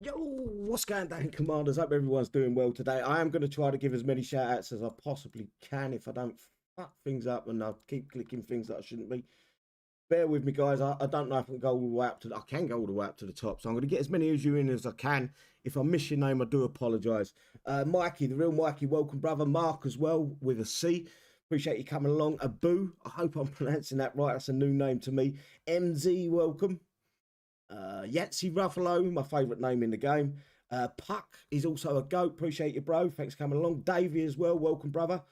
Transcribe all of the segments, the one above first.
Yo, what's going down, Commanders? Hope everyone's doing well today. I am going to try to give as many shout outs as I possibly can. If I don't fuck things up and I keep clicking things that I shouldn't be, bear with me, guys. I don't know if I can go all the way up to I can go all the way up to the top, so I'm going to get as many of you in as I can. If I miss your name, I do apologise. Mikey, the real Mikey, welcome, brother. Mark as well with a C. Appreciate you coming along. Abu, I hope I'm pronouncing that right. That's a new name to me. MZ, welcome. Yatsy Ruffalo, my favourite name in the game. Puck is also a goat. Appreciate you, bro. Thanks for coming along. Davey as well. Welcome, brother.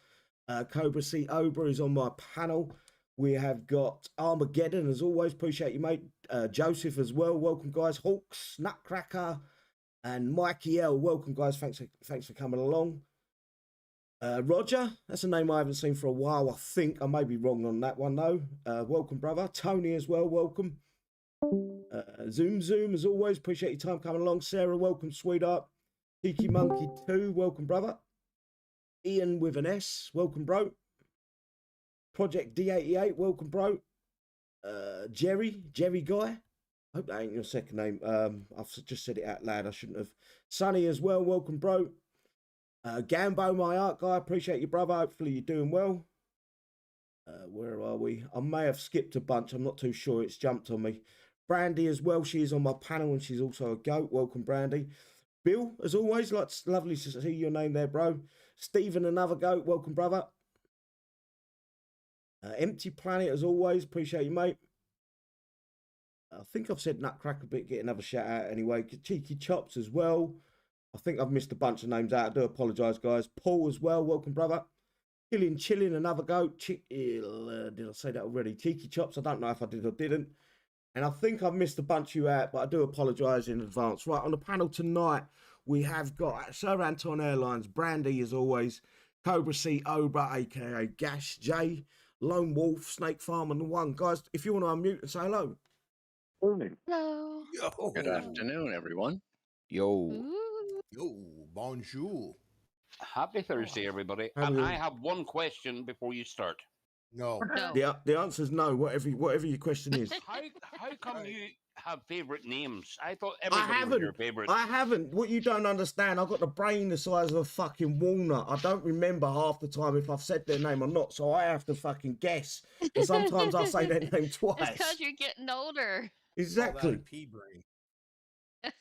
Cobra C. Obra is on my panel. We have got Armageddon as always. Appreciate you, mate. Joseph as well. Welcome, guys. Hawks, Nutcracker, and Mikey L. Welcome, guys. Thanks for coming along. Roger, that's a name I haven't seen for a while. I think I may be wrong on that one though. Welcome, brother. Tony as well. Welcome. Zoom as always, appreciate your time coming along. Sarah, welcome, sweetheart. Tiki Monkey 2, welcome, brother. Ian with an S, welcome, bro. Project D88, welcome, bro. Jerry Guy, hope that ain't your second name. I've just said it out loud, I shouldn't have. Sonny as well, welcome, bro. Gambo, my art guy, appreciate you, brother. Hopefully you're doing well. Where are we? I may have skipped a bunch, I'm not too sure, it's jumped on me. Brandy as well, she is on my panel and she's also a goat. Welcome, Brandy. Bill, as always, lovely to see your name there, bro. Stephen, another goat. Welcome, brother. Empty Planet, as always, appreciate you, mate. I think I've said Nutcracker, but get another shout out anyway. Cheeky Chops as well. I think I've missed a bunch of names out. I do apologise, guys. Paul as well, welcome, brother. Chilling, another goat. Did I say that already? Cheeky Chops, I don't know if I did or didn't. And I think I've missed a bunch of you out, but I do apologise in advance. Right, on the panel tonight, we have got Sir Anton Airlines, Brandy as always, Cobra C, Obra, a.k.a. Gash J, Lone Wolf, Snake Farm, and the one. Guys, if you want to unmute and say hello. Morning. Hello. Yo. Good afternoon, everyone. Yo. Ooh. Bonjour. Happy Thursday, everybody. How And are you? I have one question before you start. No. The answer is no, whatever your question is. How come you have favourite names? I thought everybody was your favourite. I haven't. What you don't understand, I've got the brain the size of a fucking walnut. I don't remember half the time if I've said their name or not, so I have to fucking guess. And sometimes I say their name twice. It's because you're getting older. Exactly. Pea brain.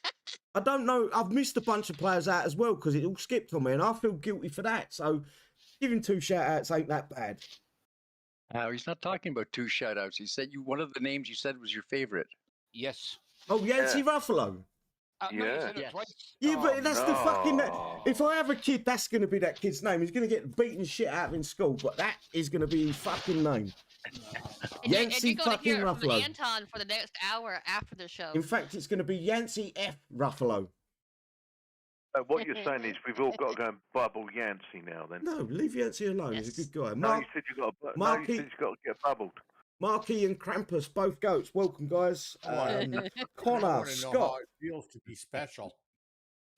I don't know. I've missed a bunch of players out as well because it all skipped on me, and I feel guilty for that. So giving 2 shout outs ain't that bad. He's not talking about 2 shout-outs. He said one of the names you said was your favorite. Yes. Oh, Yancey Ruffalo. No, you Yeah. said it Yes. twice. Yeah, but that's the fucking. no. If I have a kid, that's going to be that kid's name. He's going to get beaten shit out of in school, but that is going to be his fucking name. And Yancey you're going to fucking hear it from Ruffalo. Anton for the next hour after the show. In fact, it's going to be Yancey F. Ruffalo. What you're saying is we've all got to go and bubble Yancey now, then. No, leave Yancey alone. He's a Yes. good guy. No, you said you got to. No, you said you got to get bubbled. Marky and Krampus, both goats. Welcome, guys. I Connor, want to know how Scott. it feels to be special.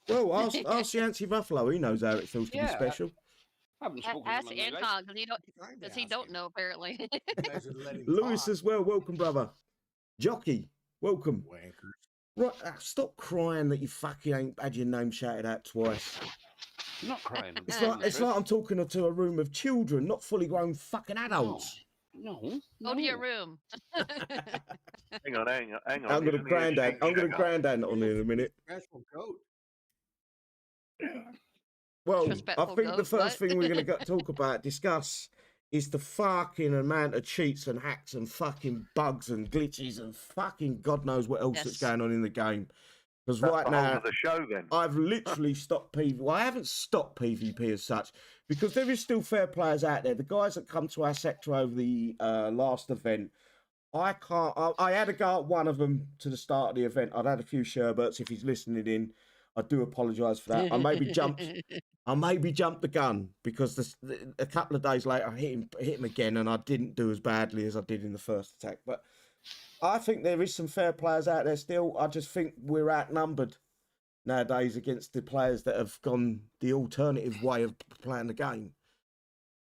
Well, ask Yancey Ruffalo. He knows how it feels to be Yeah. special. I haven't spoken to Ask him in my life. Anton because he Ask don't him. know apparently. You guys would let him Lewis talk. as well. Welcome, brother. Jockey, welcome. Wankers. Right, stop crying that you fucking ain't had your name shouted out twice. I'm not crying. I'm It's telling like the it's truth. like I'm talking to a room of children, not fully grown fucking adults. No. Go to your room. Hang on. I'm gonna Listen here, granddad. I'm gonna Shagger. granddad on in a minute. Special goat. Well, I Disrespectful think the goat, first what? thing we're gonna talk about, discuss, is the fucking amount of cheats and hacks and fucking bugs and glitches and fucking God knows what else that's Yes. going on in the game. Because That's right the whole now, of the show, then. I've literally stopped PvP. Well, I haven't stopped PvP as such because there is still fair players out there. The guys that come to our sector over the last event, I can't. I had a go at one of them to the start of the event. I'd had a few sherbets. If he's listening in, I do apologise for that. I maybe jumped the gun because a couple of days later I hit him again, and I didn't do as badly as I did in the first attack. But I think there is some fair players out there still. I just think we're outnumbered nowadays against the players that have gone the alternative way of playing the game.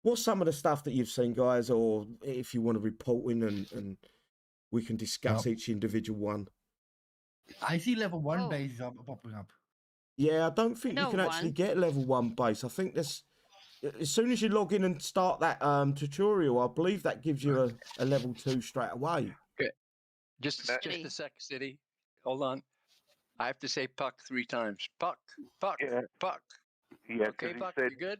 What's some of the stuff that you've seen, guys, or if you want to report in and we can discuss each individual one? I see level 1 Oh. bases popping up. Yeah, I don't think you know can actually one. get level 1 base. I think there's as soon as you log in and start that tutorial, I believe that gives you a level 2 straight away. Okay. Just City. a sec, City. Hold on. I have to say puck 3 times. Puck, puck, Yeah. puck. Yeah, Okay, because Puck, he said you good?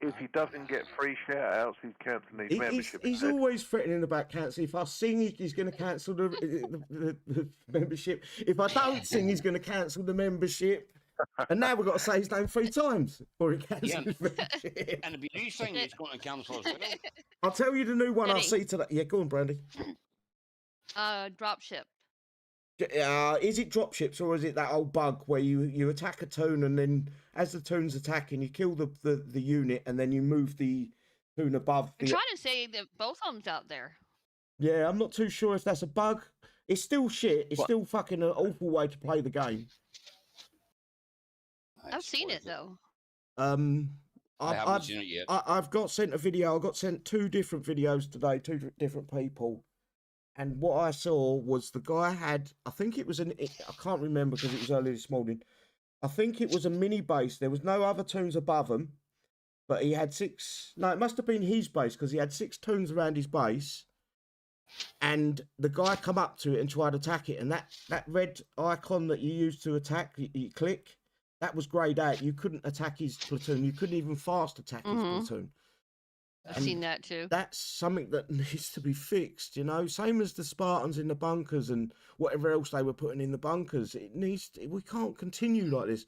if he doesn't get free shout-outs, he's cancelling his membership. He's always threatening about cancel. If I sing, he's going to cancel the membership. If I don't sing, he's going to cancel the membership. And now we've got to say his name 3 times or he cancels his membership. And if you do sing, he's going to cancel as well. I'll tell you the new one I City. see today. Yeah, go on, Brandy. Dropship. Is it dropships or is it that old bug where you attack a toon and then as the toon's attacking, you kill the unit and then you move the toon above I'm the... trying to say that both of them's out there. Yeah, I'm not too sure if that's a bug. It's still shit. It's What? still fucking an awful way to play the game. I've seen it though. I haven't seen it yet. I've got sent a video. I got sent 2 different videos today, 2 different people. And what I saw was the guy had, I think it was I can't remember because it was early this morning. I think it was a mini base. There was no other toons above him, but he had 6. No, it must have been his base because he had 6 toons around his base. And the guy come up to it and tried to attack it. And that red icon that you use to attack, you click, that was greyed out. You couldn't attack his platoon. You couldn't even fast attack his platoon. I've seen that too. That's something that needs to be fixed, you know. Same as the Spartans in the bunkers and whatever else they were putting in the bunkers. We can't continue like this.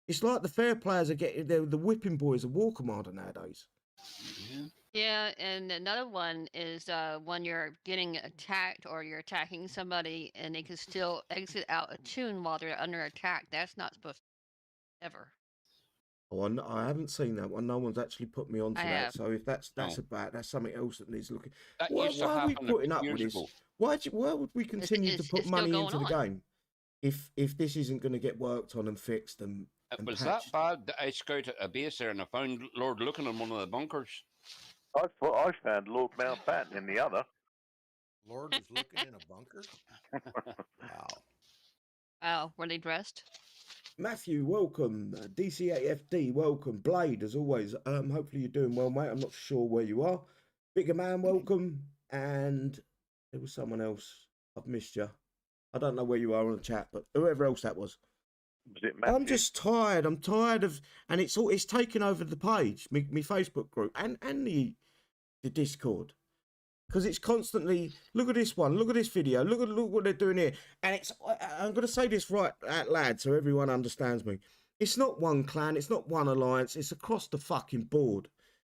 It's like the fair players are getting the whipping boys of War Commander nowadays. Yeah, and another one is when you're getting attacked or you're attacking somebody and they can still exit out a tune while they're under attack. That's not supposed to ever. Oh, I haven't seen that one. No one's actually put me onto I that. have. So if that's No. that's something else that needs looking. That Why used to are we happen a putting few up with years this? ago. Why would we continue to it's put still money going into the on. game if this isn't going to get worked on and fixed and It and was patched? that bad that I scouted a base there and I found Lord looking in one of the bunkers. I thought I found Lord Mountbatten in the other. Lord was looking in a bunker. Wow. Wow, were they dressed? Matthew, welcome. DCAFD, welcome. Blade, as always. Hopefully you're doing well, mate. I'm not sure where you are. Bigger man, welcome. And there was someone else. I've missed you. I don't know where you are on the chat, but whoever else that was. Was it Matthew? I'm just tired. I'm tired of, and it's taken over the page, me Facebook group, and the Discord, because it's constantly look at this one, look at this video, look what they're doing here, and I'm going to say this right out loud so everyone understands me. It's not one clan, it's not one alliance, it's across the fucking board.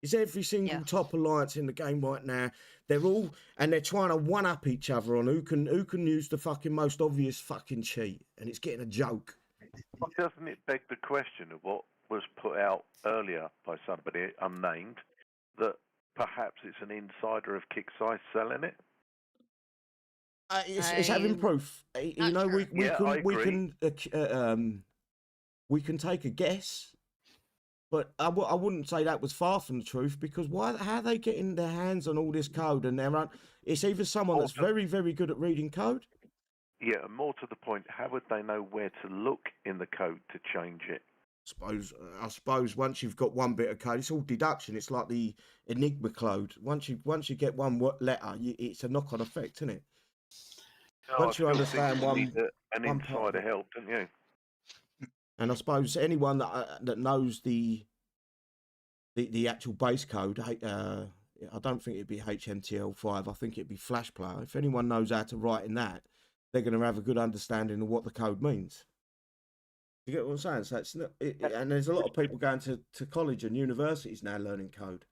It's every single top alliance in the game right now. They're all, and they're trying to one up each other on who can use the fucking most obvious fucking cheat, and it's getting a joke. Doesn't it beg the question of what was put out earlier by somebody unnamed, that perhaps it's an insider of Kixeye selling it? It's having proof. You know, sure. we can take a guess, but I wouldn't say that was far from the truth, because how are they getting their hands on all this code and it's either someone that's very, very good at reading code. Yeah, and more to the point, how would they know where to look in the code to change it? I suppose once you've got one bit of code, it's all deduction. It's like the Enigma code. Once you get one letter, it's a knock-on effect, isn't it? No, Once you understand an insider help, don't you? And I suppose anyone that knows the actual base code, I don't think it'd be HMTL5. I think it'd be Flash Player. If anyone knows how to write in that, they're going to have a good understanding of what the code means. You get what I'm saying? So it's not, and there's a lot of people going to college and universities now learning code.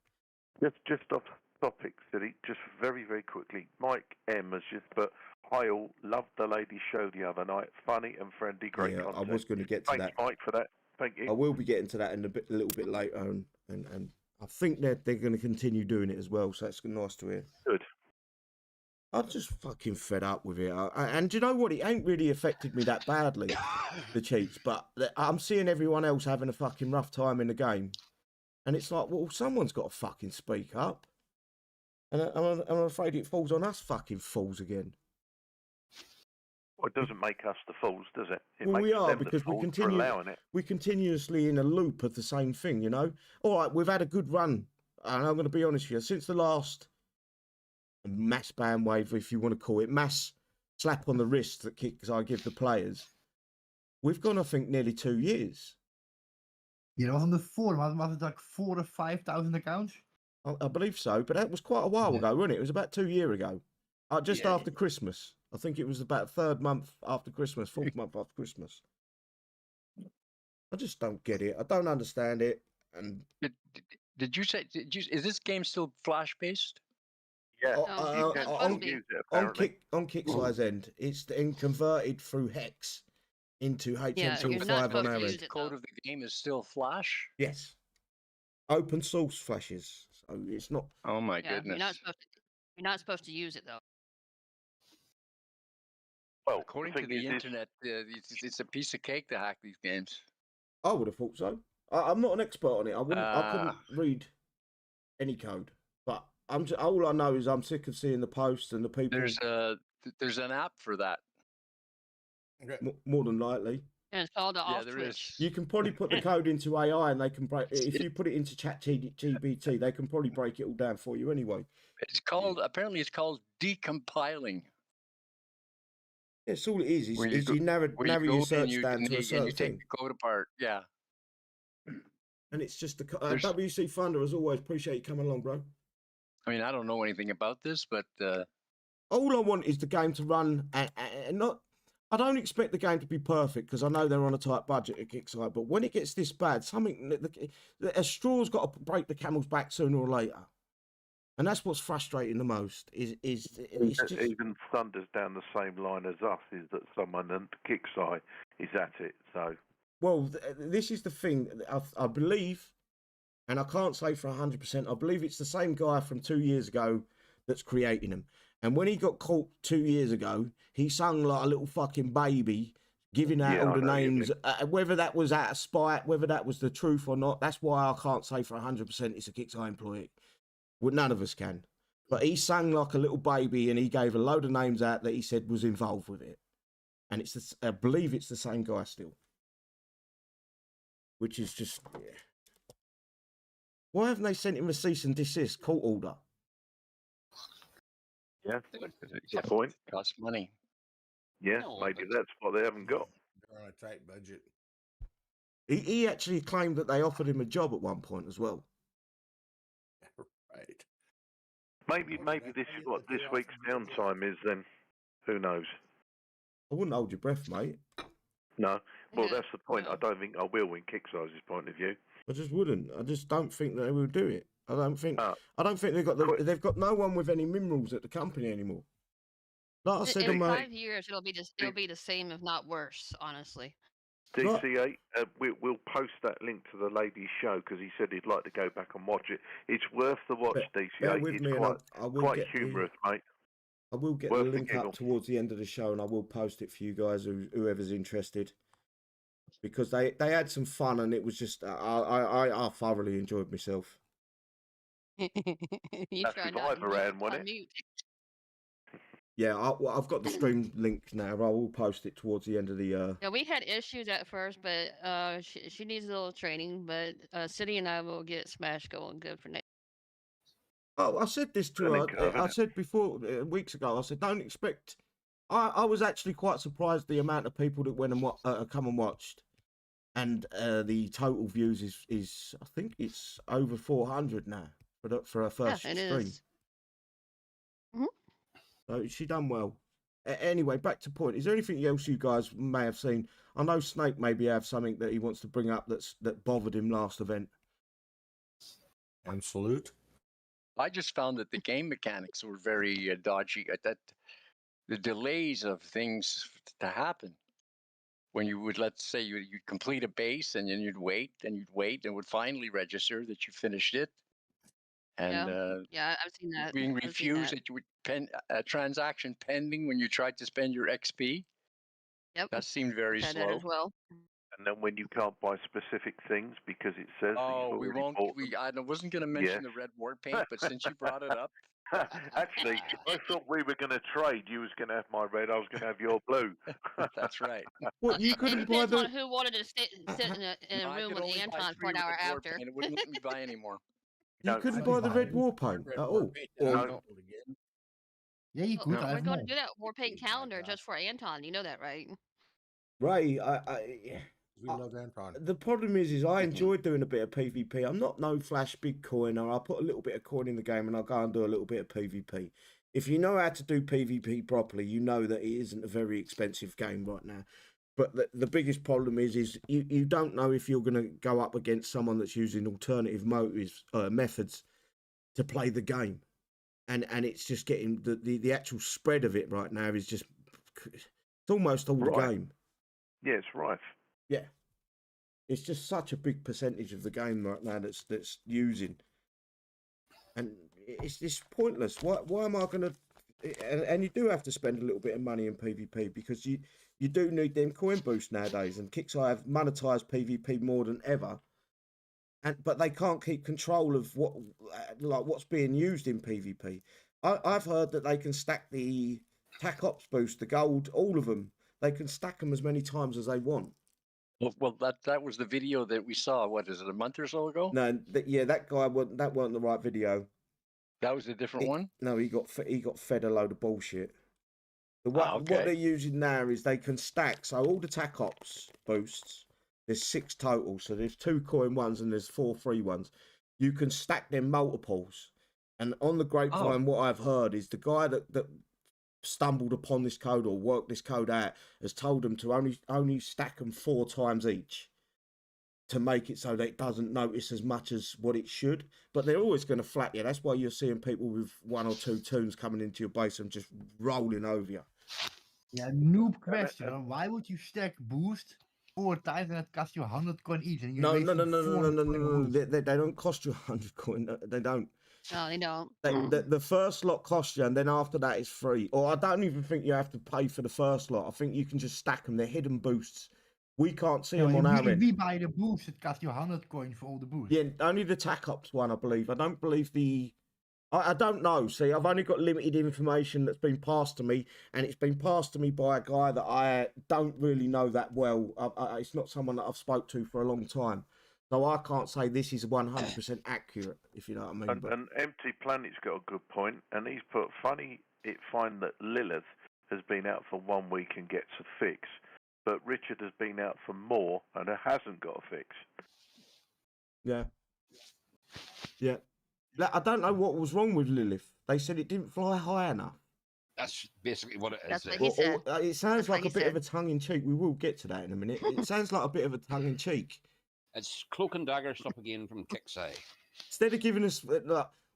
Just off topic, City, just very, very quickly. Mike M has just put, "Hi all, loved the ladies' show the other night. Funny and friendly, great content." I was going to get to Thanks, that. Mike, for that. Thank you. I will be getting to that in a little bit later, and I think they're going to continue doing it as well. So it's nice to hear. Good. I'm just fucking fed up with it. And do you know what? It ain't really affected me that badly, the cheats. But I'm seeing everyone else having a fucking rough time in the game. And it's like, well, someone's got to fucking speak up. And I'm afraid it falls on us fucking fools again. Well, it doesn't make us the fools, does it? It Well, makes we are, them the because fools for allowing it. we're continuously in a loop of the same thing, you know? All right, we've had a good run, and I'm going to be honest with you, since the last mass ban wave, if you want to call it, mass slap on the wrist that Kixeye give the players, we've gone, I think, nearly 2 years. You know, on the forum, was it like 4,000 or 5,000 accounts? I believe so, but that was quite a while ago, wasn't it? It was about 2 years ago, just Yeah. after Christmas. I think it was about third month after Christmas, fourth month after Christmas. I just don't get it. I don't understand it. And Did you say? Is this game still flash based? Yeah, Oh, you that's can supposed to still be. use it, apparently. on Kixeye's end, it's then converted through hex into Yeah, you're not HTML5 on supposed to our use end. it, Code though. of the game is still flash. Yes, open source flashes, so it's not. Oh my Yeah, goodness! you're not supposed to use it, though. Well, According the to thing the is, internet, it's a piece of cake to hack these games. I would have thought so. I'm not an expert on it. I couldn't Ah. read any code, but all I know is I'm sick of seeing the posts and the people. There's an app for that. More than likely. And it's called off there Twitch. You can probably put the code into AI and they can break. If you put it into ChatGPT, they can probably break it all down for you anyway. Apparently it's called decompiling. It's all it is Where you go- narrow where you your go search and down to a you certain take thing. the code apart. Yeah. And it's just There's- WC Thunder, as always. Appreciate you coming along, bro. I mean, I don't know anything about this, but All I want is the game to run and not. I don't expect the game to be perfect because I know they're on a tight budget at Kixeye. But when it gets this bad, a straw's got to break the camel's back sooner or later, and that's what's frustrating the most. It's just... Even Thunder's down the same line as us. Is that someone and Kixeye is at it? So. Well, this is the thing. I believe, and I can't say for 100%. I believe it's the same guy from 2 years ago that's creating them. And when he got caught 2 years ago, he sung like a little fucking baby, giving out all the names. Whether that was out of spite, whether that was the truth or not, that's why I can't say for 100% it's a Kixeye employee. Well, none of us can. But he sang like a little baby, and he gave a load of names out that he said was involved with it. And I believe it's the same guy still. Which is just... Yeah. Why haven't they sent him a cease and desist court order? Yeah, that's the point. Costs money. Yeah, No, maybe but- that's what they haven't got. They're on a tight budget. He actually claimed that they offered him a job at one point as well. Right. Maybe this is what this week's downtime is. Then, who knows? I wouldn't hold your breath, mate. No. Well, Yeah, that's the point. no. I don't think I will in Kixeye's point of view. I just wouldn't. I just don't think they will do it. I don't think Ah. they've got no one with any minerals at the company anymore. Like I said, In on my 5 years, it'll be the same, if not worse. Honestly. DC8, we'll post that link to the lady's show because he said he'd like to go back and watch it. It's worth the watch, bear DC8. with It's me, and I will quite get humorous, mate. I will get Worth the the link giggle. up towards the end of the show, and I will post it for you guys, whoever's interested, because they had some fun, and it was just I thoroughly enjoyed myself. You That's try if not I've to around, mute, wasn't it? unmute. Yeah, I've got the stream link now. I will post it towards the end of the. Yeah, we had issues at first, but she needs a little training. But City and I will get Smash going good for next. Oh, I said this to Learning curve, her. I innit? said before weeks ago. I said don't expect. I was actually quite surprised the amount of people that went and come and watched, and the total views is I think it's over 400 now for her first Yeah, it stream. is. So she done well. Anyway, back to point. Is there anything else you guys may have seen? I know Snake maybe have something that he wants to bring up that bothered him last event. And salute. I just found that the game mechanics were very dodgy. That the delays of things to happen. When you would, let's say, you'd complete a base and then you'd wait and it would finally register that you finished it. And Yeah, I've seen that. being I've seen refused that. that you would a transaction pending when you tried to spend your XP. Yep. That seemed very Had that slow. as well. And then when you can't buy specific things because it says that you've we already won't. bought them. I wasn't going to mention the red war paint, but since you brought it up, Actually, I thought we were going to trade. You was going to have my red. I was going to have your blue. that's right. What, you It couldn't buy depends on the... who wanted to sit in a I room could with only buy Anton for 3 an hour red war after. paint. It wouldn't let me buy anymore. You No, couldn't I buy the buy red it. war paint Red at war all? paint, Or... I No. sold again. Yeah, you could. No. I We're have going more. to do that war paint Oh my calendar God. just for Anton. You know that, right? Ray, We I- love Anton. the problem is I enjoy doing a bit of PvP. I'm not no flash big coiner. I put a little bit of coin in the game and I'll go and do a little bit of PvP. If you know how to do PvP properly, you know that it isn't a very expensive game right now. But the biggest problem is you don't know if you're going to go up against someone that's using alternative methods to play the game. And it's just getting the actual spread of it right now is just, it's almost all the Right. game. Yeah, it's rife. Yeah. It's just such a big percentage of the game right now that's using. And it's pointless. Why am I going to... And you do have to spend a little bit of money in PvP because you do need them coin boosts nowadays. And Kixeye have monetized PvP more than ever. But they can't keep control of what's being used in PvP. I've heard that they can stack the TAC Ops boost, the gold, all of them. They can stack them as many times as they want. Well, that was the video that we saw. What is it, a month or so ago? No, that guy that weren't the right video. That was a different one. No, he got fed a load of bullshit. What Okay. they're using now is they can stack. So all the TAC Ops boosts, there's 6 total. So there's 2 coin ones and there's 4 free ones. You can stack them multiples. And on the grapevine, what I've heard is the guy that stumbled upon this code or worked this code out has told them to only stack them 4 times each to make it so that it doesn't notice as much as what it should. But they're always going to flat you. That's why you're seeing people with 1 or 2 tunes coming into your base and just rolling over you. Yeah, noob question. Why would you stack boost 4 times and it costs you 100 coin each? And No. no. They don't cost you 100 coin. They don't. No, they don't. The first lot costs you, and then after that it's free. Or I don't even think you have to pay for the first lot. I think you can just stack them. They're hidden boosts. We can't see them on our end. If we buy the boost, it costs you 100 coins for all the boosts. Yeah, only the TAC Ops one, I believe. I don't believe the... I don't know. See, I've only got limited information that's been passed to me, and it's been passed to me by a guy that I don't really know that well. It's not someone that I've spoke to for a long time. So I can't say this is 100% accurate, if you know what I mean. And Empty Planet's got a good point, and he's put, funny it find that Lilith has been out for 1 week and gets a fix, but Richard has been out for more and hasn't got a fix. Yeah. Yeah. I don't know what was wrong with Lilith. They said it didn't fly high enough. That's basically what it is. That's what he said. It sounds That's like what a he bit of said. a tongue-in-cheek. We will get to that in a minute. It sounds like a bit of a tongue-in-cheek. It's cloak and dagger stuff again from Kixeye. Instead of giving us...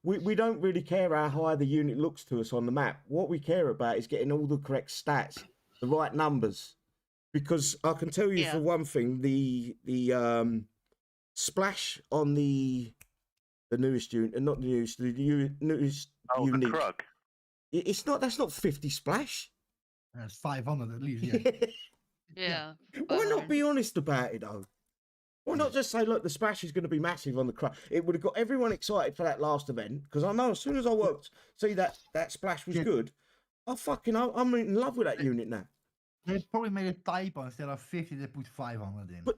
we don't really care how high the unit looks to us on the map. What we care about is getting all the correct stats, the right numbers. Because I can tell you for one thing, the splash on the newest unit, not the newest, the newest unit. The Krug. It's not. That's not 50 splash. That's 500 at least. Yeah. Yeah. Why not be honest about it though? Why not just say, look, the splash is going to be massive on the Krug? It would have got everyone excited for that last event because I know as soon as I worked, see that splash was good. I'm in love with that unit now. They probably made a typo instead of 50. They put 500 in. But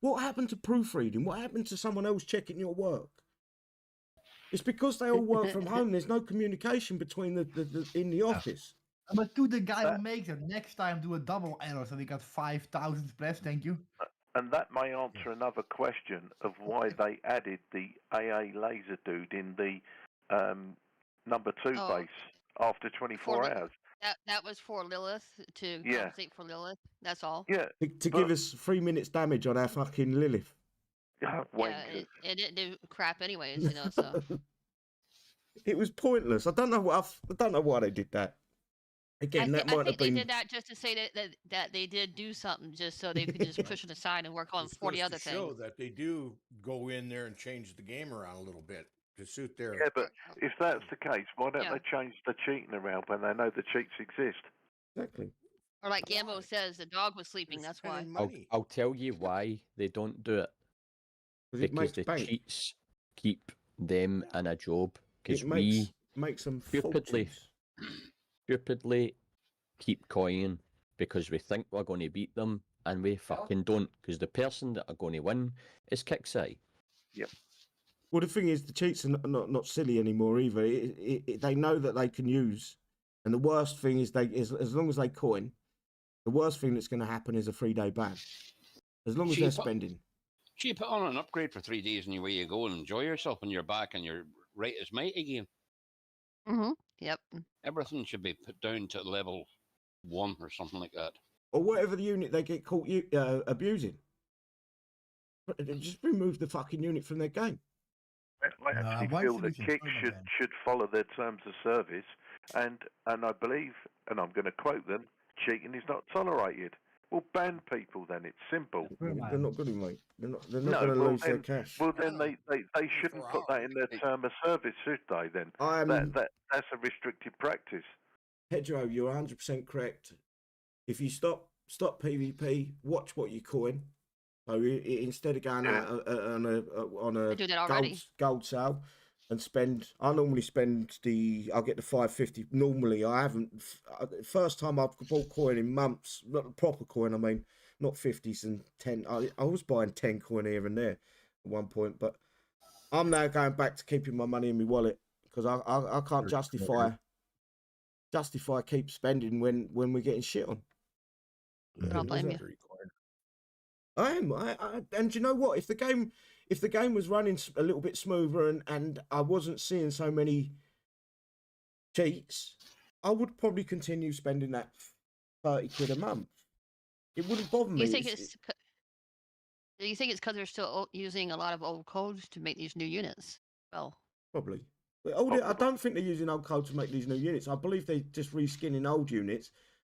what happened to proofreading? What happened to someone else checking your work? It's because they all work from home. There's no communication between the in the office. But to the guy who makes it, next time do a double error so they got 5,000 splash. Thank you. And that may answer another question of why they added the AA laser dude in the number 2 base after 24 hours. That was for Lilith, to compensate for Lilith. That's all. Yeah. To give us 3 minutes damage on our fucking Lilith. Yeah, it didn't do crap anyways, you know. So it was pointless. I don't know why they did that. Again, I think they did that just to say that they did do something, just so they could just push it aside and work on 40 other things. Show that they do go in there and change the game around a little bit to suit their. Yeah, but if that's the case, why don't they change the cheating around when they know the cheats exist? Exactly. Or like Gambo Why? says, the dog was sleeping. They're That's why. spending I'll, money. I'll tell you why they don't do it. Because it Because makes the bank. cheats keep them in a job. Because It we makes them stupidly keep coin because we think we're going to beat them and we fucking don't. Because the person that are going to win is Kixeye. Yep. Well, the thing is, the cheats are not silly anymore either. They know that they can use, and the worst thing is as long as they coin, the worst thing that's going to happen is a 3-day ban. As long as they're spending. Cheap it on an upgrade for 3 days and away you go and enjoy yourself and you're back and you're right as might again. Mm-hmm. Yep. Everything should be put down to level 1 or something like that. Or whatever the unit they get caught abusing. Just remove the fucking unit from their game. I actually feel that Kicks should follow their terms of service, and I believe, and I'm going to quote them, cheating is not tolerated. Well, ban people then. It's simple. They're not good, mate. They're not going to lose their cash. Well, then they shouldn't put that in their term of service, should they? Then that's a restricted practice. Pedro, you're 100% correct. If you stop PvP, watch what you coin. So instead of going out on a gold sale and I normally spend I'll get the 550. Normally, I haven't. First time I've bought coin in months, not proper coin. I mean, not 50s and 10. I was buying 10 coin here and there at one point, but I'm now going back to keeping my money in my wallet because I can't justify keep spending when we're getting shit on. I don't blame you. I am. And you know what? If the game was running a little bit smoother and I wasn't seeing so many cheats, I would probably continue spending that 30 quid a month. It wouldn't bother me. Do you think it's because they're still using a lot of old codes to make these new units? Well, probably. I don't think they're using old code to make these new units. I believe they're just reskinning old units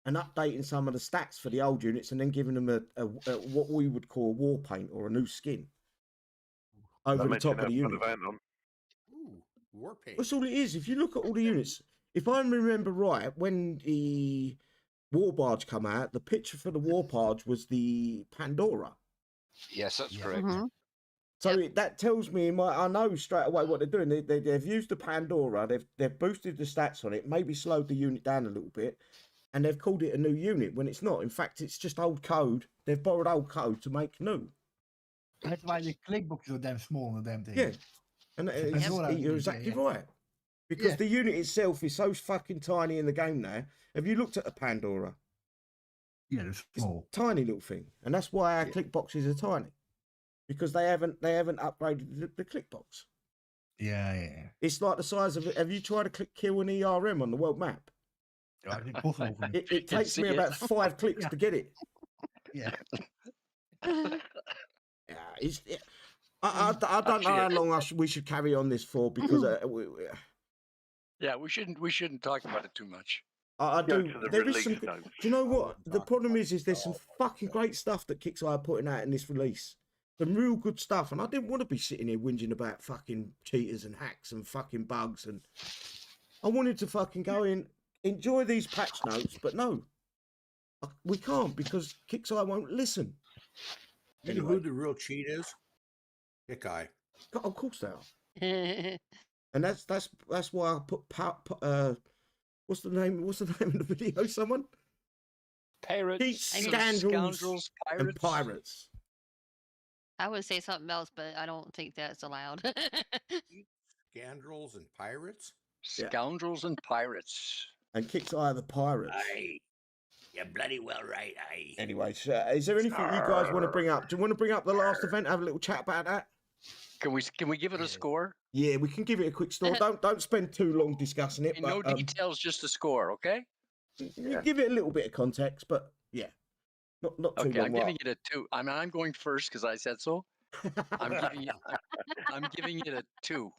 and updating some of the stats for the old units and then giving them a what we would call a war paint or a new skin over the top of the unit. Ooh, war paint. That's all it is. If you look at all the units, if I remember right, when the war barge come out, the picture for the war barge was the Pandora. Yes, that's correct. Mm-hmm. So that tells me, I know straight away what they're doing. They've used the Pandora, they've boosted the stats on it, maybe slowed the unit down a little bit, and they've called it a new unit when it's not. In fact, it's just old code. They've borrowed old code to make new. That's why the click boxes are damn small on the damn thing. Yeah, and you're exactly right. Because the unit itself is so fucking tiny in the game now. Have you looked at the Pandora? Yeah, it's small. Tiny little thing, and that's why our click boxes are tiny. Because they haven't upgraded the click box. Yeah. It's like the size of it. Have you tried to kill an ERM on the world map? It's impossible for me. It takes me about 5 clicks to get it. Yeah. I don't know how long we should carry on this for because we shouldn't talk about it too much. I do. There is some. Do you know what the problem is? There's some fucking great stuff that Kixeye are putting out in this release. Some real good stuff, and I didn't want to be sitting here whinging about fucking cheaters and hacks and fucking bugs, and I wanted to fucking go in, enjoy these patch notes, but no, we can't because Kixeye won't listen. You know who the real cheat is? Kixeye. Of course they are. And that's why I put what's the name of the video? Someone? Pirates. Scoundrels, and pirates. I would say something else, but I don't think that's allowed. Scoundrels and pirates? Scoundrels and pirates. And Kixeye the pirates. Aye. You're bloody well right, aye. Anyway, so, is there anything you guys want to bring up? Do you want to bring up the last event? Have a little chat about that? Can we give it a score? Yeah, we can give it a quick score. Don't spend too long discussing it. No details, just a score, okay? You give it a little bit of context, but yeah, not too long. Okay, I'm giving it a 2. I'm going first because I said so. I'm giving it a 2.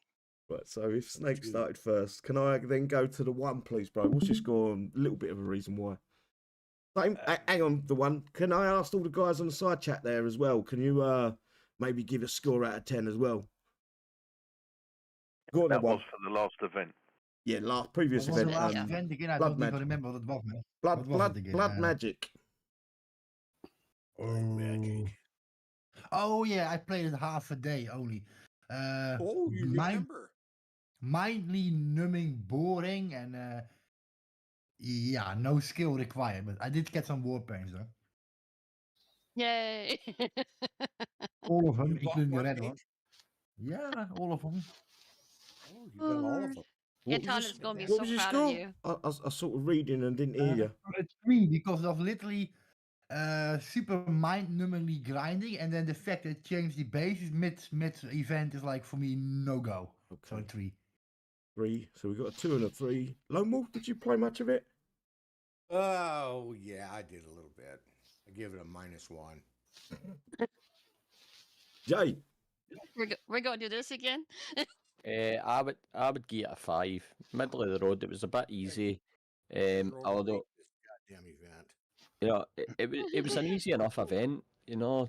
Right, so if Snake started first, can I then go to the 1, please, bro? What's your score? And a little bit of a reason why. Hang on, the 1. Can I ask all the guys on the side chat there as well? Can you maybe give a score out of 10 as well? Go on, that was for the last event. Yeah, previous What was the event. last event again? I Blood don't even Magic. remember what it was, man. What was it again? Blood Magic. Magic. Oh yeah, I played it half a day only. Oh, you remember? Mindly numbing, boring, and yeah, no skill required. But I did get some war paints though. Yay! All of them, You bought including the war red paint? one. Yeah, all of them. Oh, you've done all of them. Anton is going to be What so was your proud score? of you. I sort of reading and didn't hear you. It's 3 because of literally super mind-numbingly grinding, and then the fact that it changed the bases mid event is like for me no go. So Okay. 3. 3. So we got a 2 and a 3. Lone Wolf, did you play much of it? Oh, yeah, I did a little bit. I give it a -1. Jay? We're going to do this again? I would give it a 5. Middle of the road. It was a bit easy. Although This goddamn event. you know, it was an easy enough event. You know,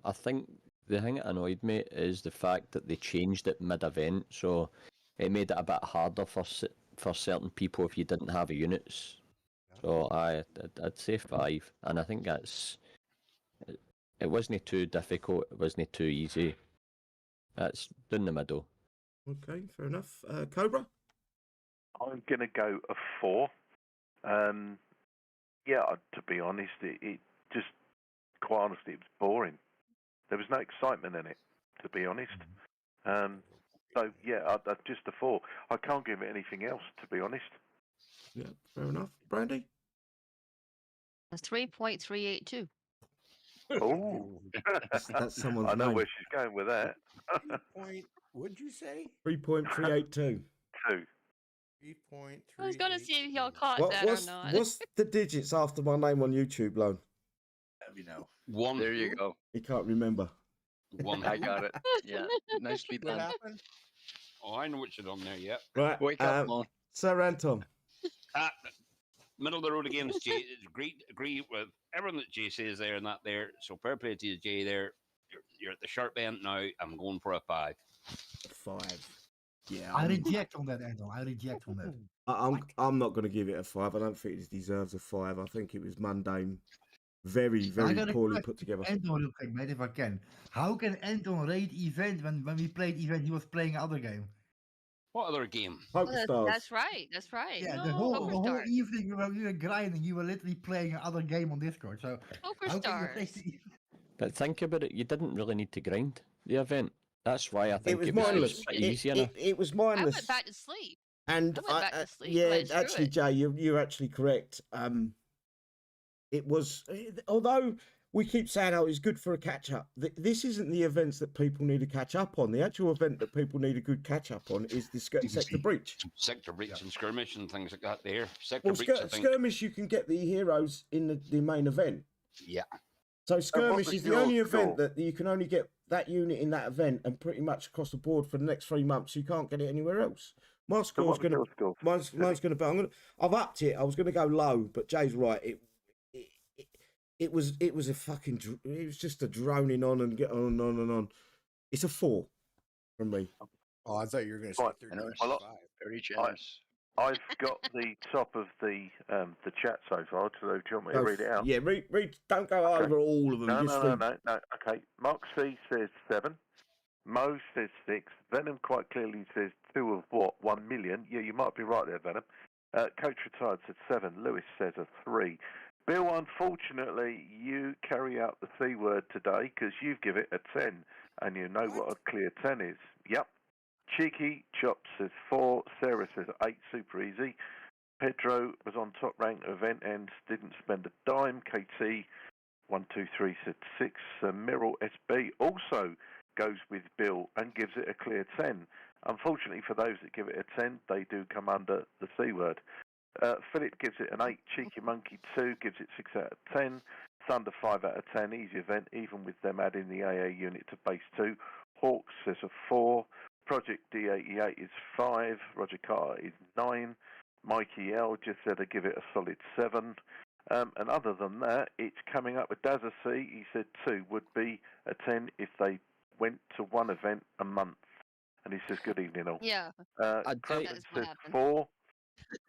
I think the thing that annoyed me is the fact that they changed it mid-event, so it made it a bit harder for certain people if you didn't have a units. So I'd say 5, and I think it wasn't too difficult. It wasn't too easy. That's in the middle. Okay, fair enough. Cobra? I'm going to go a 4. Yeah, to be honest, it just, quite honestly, it was boring. There was no excitement in it, to be honest. So, yeah, just a 4. I can't give it anything else, to be honest. Yeah, fair enough. Brandy? A 3.382. Oh, That's someone's I know name. where she's going with that. What'd you say? 3.382. 2. 3.3. I was going to see if y'all caught that or not. What's the digits after my name on YouTube, Lone? Let me know. 1. There you go. He can't remember. 1. I got it. Yeah, nicely What done. happened? Oh, I know what you're on there. Yeah. Right. Wake up, Lon. Sir Anton. Middle of the road again is Jay. Agree with everything that Jay says there and that there. So fair play to you, Jay. There, you're at the sharp end now. I'm going for a 5. 5. Yeah. I reject on that, Anton. I reject on that. I'm not going to give it a 5. I don't think it deserves a 5. I think it was mundane. Very, very poorly put together. Anton real quick, mate, if I can. How can Anton rate event when we played event he was playing another game? What other game? Poker Stars. That's right. That's right. Yeah, No, the whole Poker Stars. evening we were grinding, you were literally playing another game on Discord. So Poker how can you Stars. take the But think about it. You didn't really need to grind the event. That's why I think It was it mindless. was easy enough. It was I mindless. went back to sleep. And I went back to sleep. yeah, Went through actually, it. Jay, you're actually correct. It was, although we keep saying, oh, it's good for a catch up. This isn't the events that people need to catch up on. The actual event that people need a good catch up on is the sector breach. Sector breach and skirmish and things like that. There, sector breach. Skirmish, you can get the heroes in the main event. Yeah. So skirmish is the only event that you can only get that unit in that event, and pretty much across the board for the next 3 months. You can't get it anywhere else. My score's going to. Mine's going to be. I've upped it. I was going to go low, but Jay's right. It was a fucking. It was just a droning on and get on and on. It's a 4 from me. Oh, I thought you were going to say 35. Very generous. I've got the top of the chat so far. So do you want me to read it out? Yeah, read. Don't go over all of them. No. Okay. Mark C says 7. Mo says 6. Venom quite clearly says 2 of what? 1 million. Yeah, you might be right there, Venom. Coach Retired said 7. Lewis says a 3. Bill, unfortunately, you carry out the C word today because you've given it a 10, and you know what a clear 10 is. Yep. Cheeky Chop says 4. Sarah says 8. Super easy. Pedro was on top rank event and didn't spend a dime. KT 123 said 6. Miral SB also goes with Bill and gives it a clear 10. Unfortunately for those that give it a 10, they do come under the C word. Philip gives it an 8. Cheeky Monkey 2 gives it 6 out of 10. Thunder 5 out of 10. Easy event, even with them adding the AA unit to base 2. Hawks says a 4. Project D88 is 5. Roger Carter is 9. Mikey L just said to give it a solid 7. And other than that, it's coming up with Dazza C. He said 2 would be a 10 if they went to one event a month. And he says, good evening all. Yeah, Crampton That is what says happened. 4.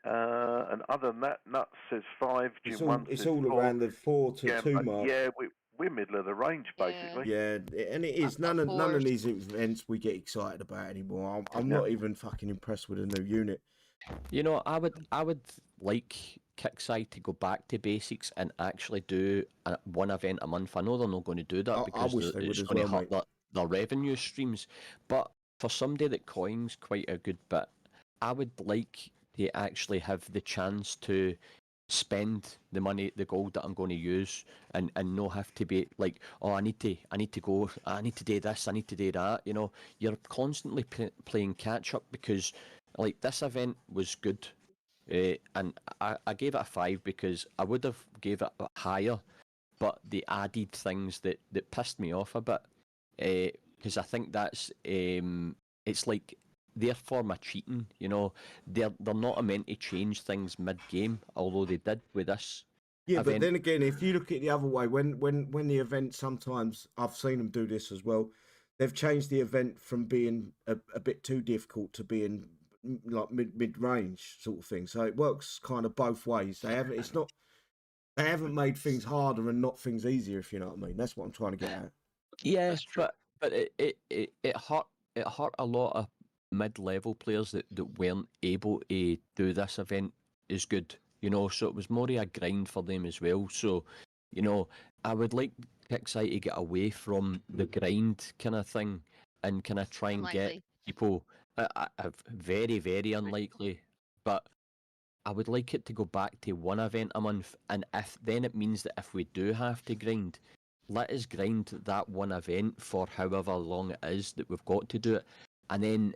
And other than that, Nuts says 5. It's Jim all, 1 it's says all 4. around the 4 to 2 mark. Yeah, we're middle of the range, basically. Yeah, and it is. None of these events we get excited about anymore. I'm not even fucking impressed with the new unit. You know, I would like Kixeye to go back to basics and actually do one event a month. I know they're not going to do that because it's going to hurt their revenue streams. But for somebody that coins quite a good bit, I would like to actually have the chance to spend the money, the gold that I'm going to use, and not have to be like, oh, I need to go, I need to do this, I need to do that. You know, you're constantly playing catch up because, like, this event was good, and I gave it a 5 because I would have gave it higher, but they added things that pissed me off a bit, because I think that's it's like their form of cheating. You know, they're not meant to change things mid game, although they did with this. Yeah, event. but then again, if you look at it the other way, when the event, sometimes I've seen them do this as well. They've changed the event from being a bit too difficult to being like mid range sort of thing. So it works kind of both ways. They haven't made things harder and not things easier, if you know what I mean. That's what I'm trying to get at. Yeah, but it hurt a lot of mid-level players that weren't able to do this event as good, you know, so it was more of a grind for them as well. So, you know, I would like Kixeye to get away from the grind kind of thing and kind of try and get people, very, very unlikely, but I would like it to go back to one event a month, and if then it means that if we do have to grind, let us grind that one event for however long it is that we've got to do it, and then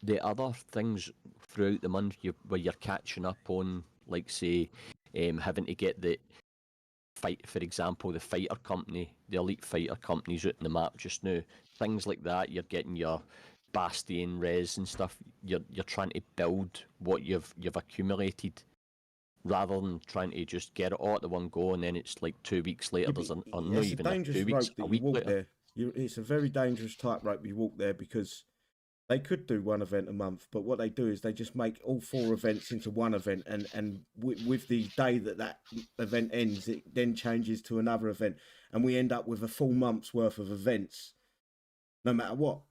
the other things throughout the month where you're catching up on, like say, having to get the fight, for example, the fighter company, the elite fighter companies out in the map just now, things like that. You're getting your Bastion res and stuff. You're trying to build what you've accumulated, rather than trying to just get it all at the one go, and then it's like 2 weeks later. Or not even like 2 weeks, a week later. It's a very dangerous tightrope you walk there, because they could do one event a month, but what they do is they just make all 4 events into one event, and with the day that event ends, it then changes to another event, and we end up with a full month's worth of events, no matter what.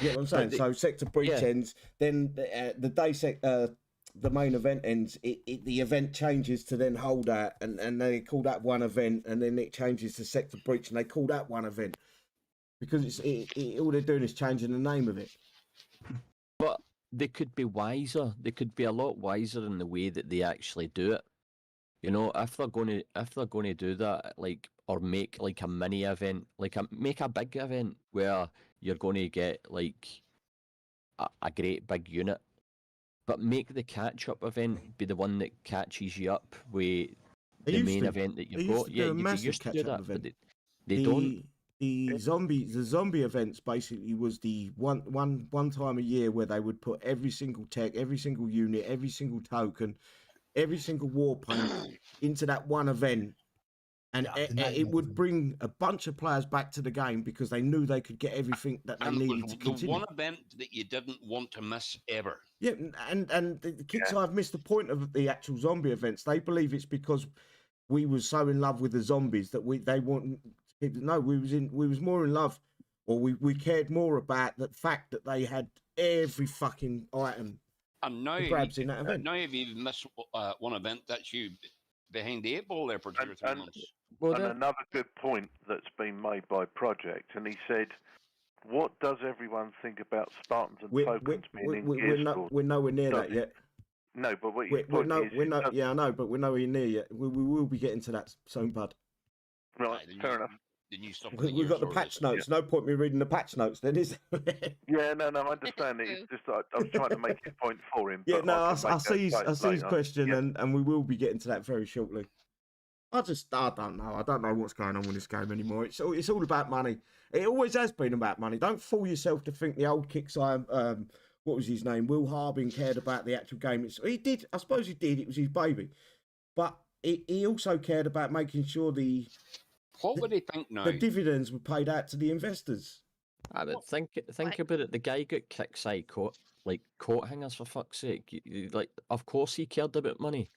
You get what I'm saying? So Sector Breach ends, then the day the main event ends, the event changes to then hold that, and they call that one event, and then it changes to Sector Breach, and they call that one event, because all they're doing is changing the name of it. But they could be wiser. They could be a lot wiser in the way that they actually do it. You know, if they're going to do that, like, or make like a mini event, make a big event where you're going to get like a great big unit, but make the catch-up event be the one that catches you up with the main event that you've got. Yeah, you used to do that, but they don't. The zombie events basically was the one time a year where they would put every single tech, every single unit, every single token, every single war paint into that one event, and it would bring a bunch of players back to the game because they knew they could get everything that they needed to continue. The one event that you didn't want to miss ever. Yeah, and the Kixeye have missed the point of the actual zombie events. They believe it's because we was so in love with the zombies that they want. No, we was more in love, or we cared more about the fact that they had every fucking item. And now, grabs in that event. Now if you miss one event, that's you behind the 8 ball there for 2 or 3 months. Well, and another good point that's been made by Project, and he said, "What does everyone think about Spartans and tokens being in Gearscore?" We're nowhere near that yet. No, but what yeah, I know, but we're nowhere near yet. We will be getting to that soon, bud. Right, fair enough. We've got the patch notes. Yeah. No point me reading the patch notes then, is there? Yeah, no, I understand it. It's just I was trying to make a point for him. Yeah, no, I see his question, and we will be getting to that very shortly. I don't know. I don't know what's going on with this game anymore. It's all about money. It always has been about money. Don't fool yourself to think the old Kixeye, what was his name, Will Harbin, cared about the actual game. He did. I suppose he did. It was his baby, but he also cared about making sure what would he think now? The dividends were paid out to the investors. But think about it. The guy got Kixeye coat hangers for fuck's sake. Like, of course he cared about money,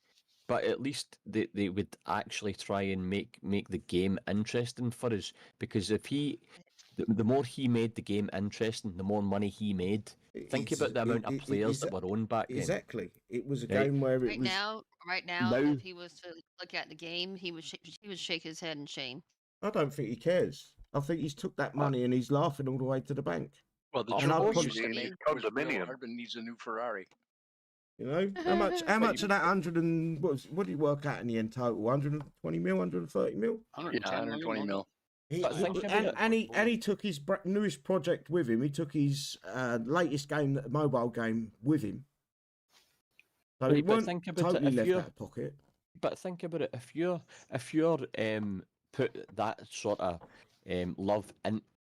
but at least they would actually try and make the game interesting for us. Because if the more he made the game interesting, the more money he made. Think about the amount of players that were owned back then. Exactly. It was a Right. game where it Right was. now, Now- if he was to look at the game, he would shake his head in shame. I don't think he cares. I think he's took that money and he's laughing all the way to the bank. Well, the And trick I'll was probably- they made Condominium. Harbin needs a new Ferrari. You know how much? How much of that 100 and what did he work out in the end total? 120 mil, 130 mil. 120 mil. But think about And he took his newest project with him. He took his latest game, mobile game, with him. So Right, he but won't think about totally it, if left you're- out of pocket. But think about it. If you're put that sort of love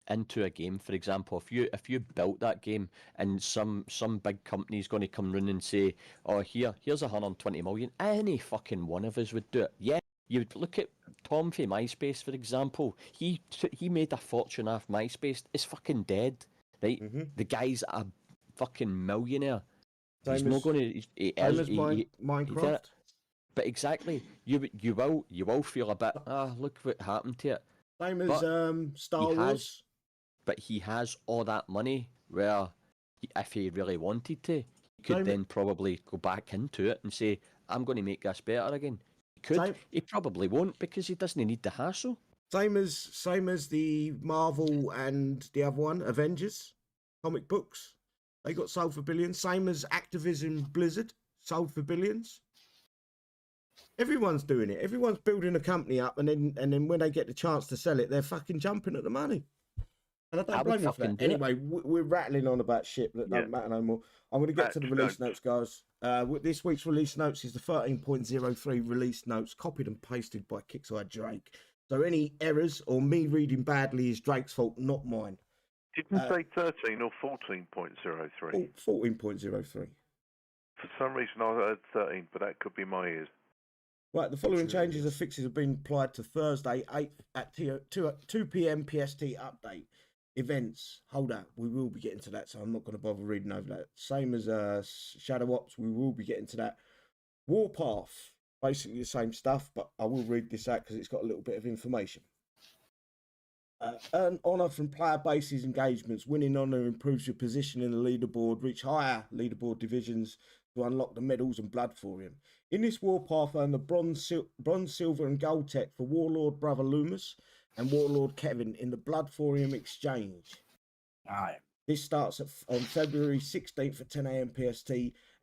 into a game, for example, if you built that game and some big company's going to come round and say, oh, here's 120 million, any fucking one of us would do it. Yeah, you would look at Tom from MySpace, for example. He made a fortune off MySpace. It's fucking dead, right? Mm-hmm. The guy's a fucking millionaire. He's Same not as- going to. Same as Minecraft. But exactly, you will feel a bit. Look what happened to it. Same as But Star he Wars. has- But he has all that money where, if he really wanted to, he could Same- then probably go back into it and say, "I'm going to make this better again." He could. Same- He probably won't because he doesn't need the hassle. Same as the Marvel and the other one, Avengers comic books. They got sold for billions. Same as Activision Blizzard sold for billions. Everyone's doing it. Everyone's building a company up, and then when they get the chance to sell it, they're fucking jumping at the money. And I don't I would blame them for fucking that. do it. Anyway, we're rattling on about shit that don't matter no more. I'm going to get to the release notes, guys. This week's release notes is the 13.03 release notes, copied and pasted by Kixeye Drake. So any errors or me reading badly is Drake's fault, not mine. Didn't say 13 or 14.03. 14.03. For some reason I heard 13, but that could be my ears. Right, the following changes and fixes have been applied to Thursday, 8th at 2 p.m. PST update. Events, hold up, we will be getting to that, so I'm not going to bother reading over that. Same as Shadow Ops, we will be getting to that. Warpath, basically the same stuff, but I will read this out because it's got a little bit of information. Earn honour from player bases engagements. Winning honour improves your position in the leaderboard. Reach higher leaderboard divisions to unlock the medals and blood thorium. In this Warpath, earn the bronze, silver, and gold tech for Warlord Brother Loomis and Warlord Kevin in the blood thorium exchange. Aye. This starts on February 16th at 10 a.m. PST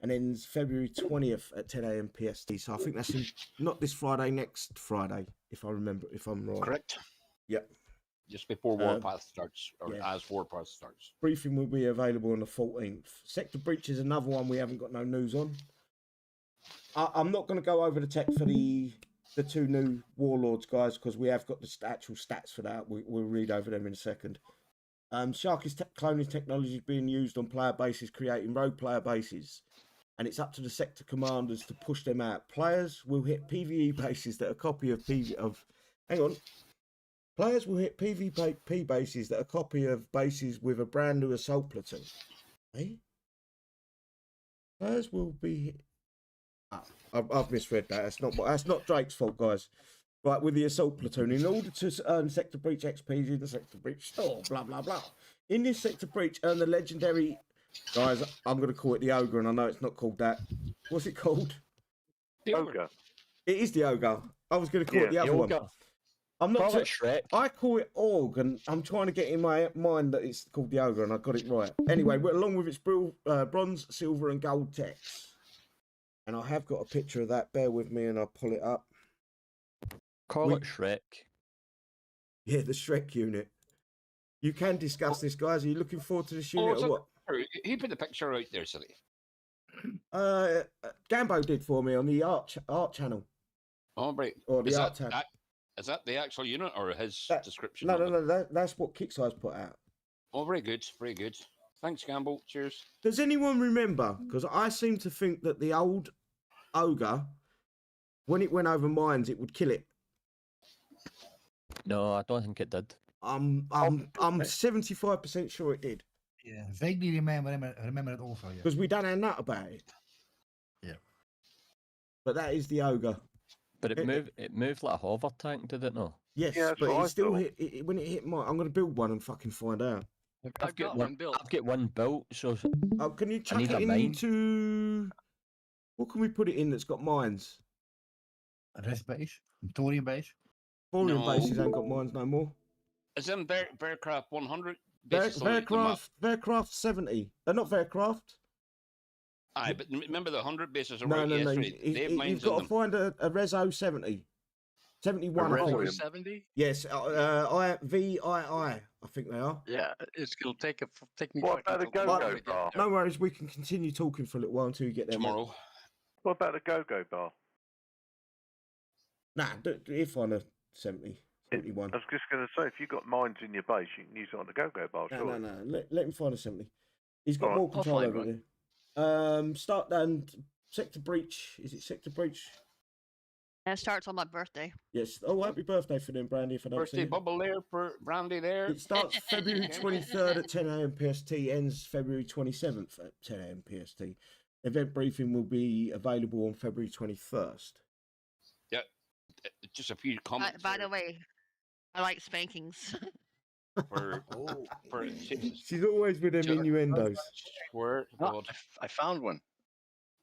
and ends February 20th at 10 a.m. PST. So I think that's not this Friday, next Friday, if I'm right. Correct. Yep. Just before Warpath starts, or yeah. as Warpath starts. Briefing will be available on the 14th. Sector Breach is another one we haven't got no news on. I'm not going to go over the tech for the two new Warlords, guys, because we have got the actual stats for that. We'll read over them in a second. Sharky's cloning technology is being used on player bases, creating rogue player bases. And it's up to the sector commanders to push them out. Players will hit PvE bases that are a copy of Hang on. Players will hit PvP bases that are a copy of bases with a brand new assault platoon. Eh? Players will be... I've misread that. That's not Drake's fault, guys. Right, with the assault platoon, in order to earn sector breach XP in the sector breach store, blah blah blah. In this sector breach, earn the legendary. Guys, I'm going to call it the ogre, and I know it's not called that. What's it called? The Ogre. It is the ogre. I was going to call it the other one. I'm not. Call it Shrek. I call it Org, and I'm trying to get in my mind that it's called the ogre, and I got it right. Anyway, along with its bronze, silver, and gold techs. And I have got a picture of that. Bear with me and I'll pull it up. Call it Shrek. Yeah, the Shrek unit. You can discuss this, guys. Are you looking forward to this unit or what? He put the picture out there, silly. Gambo did for me on the art channel. Oh, right. Or the Is art tab. Is that the actual unit or his description? No. That's what Kixeye's put out. Oh, very good. Very good. Thanks, Gamble. Cheers. Does anyone remember? Because I seem to think that the old ogre, when it went over mines, it would kill it. No, I don't think it did. I'm 75% sure it did. Yeah, vaguely remember it also. Yeah. Because we done our nut about it. Yeah. But that is the ogre. But it moved like a hover tank, did it not? Yes, Yeah, that's but what it I still thought. hit when it hit mine. I'm gonna build one and fucking find out. I've got one built. I've got one built, so Oh, can you chuck need it a mine. into? What can we put it in that's got mines? A rest base, Thorium base. Thorium No. bases ain't got mines no more. Is in Bearcraft 100? Basically, Vercraft 70. Not Vercraft. Aye, but remember the 100 bases are No, right no. yesterday. They have You've mines got in to them. find a Rezo 70. 71, I think. Rezo Thorium. 70? Yes, VII, I think they are. Yeah, it'll take me. What about a fucking go-go to get bar? there. No worries, we can continue talking for a little while until you get there. mate. Tomorrow. What about a go-go bar? Nah, if find a 70, 71. I was just going to say, if you've got mines in your base, you can use it on the go-go bar, No, surely. no. Let him find a 70. He's got Alright, more I'll control find over one. it. Start and sector breach. Is it sector breach? That starts on my birthday. Yes. Oh, happy birthday for them, Brandy. If I don't see Birthday you. bubble there for Brandy there. It starts February 23rd at 10 a.m. PST, ends February 27th at 10 a.m. PST. Event briefing will be available on February 21st. Yeah. Just a few comments. By there the way, I like spankings. For, Oh, for She's always with them Sure. innuendos. swear to Oh, God. I found one.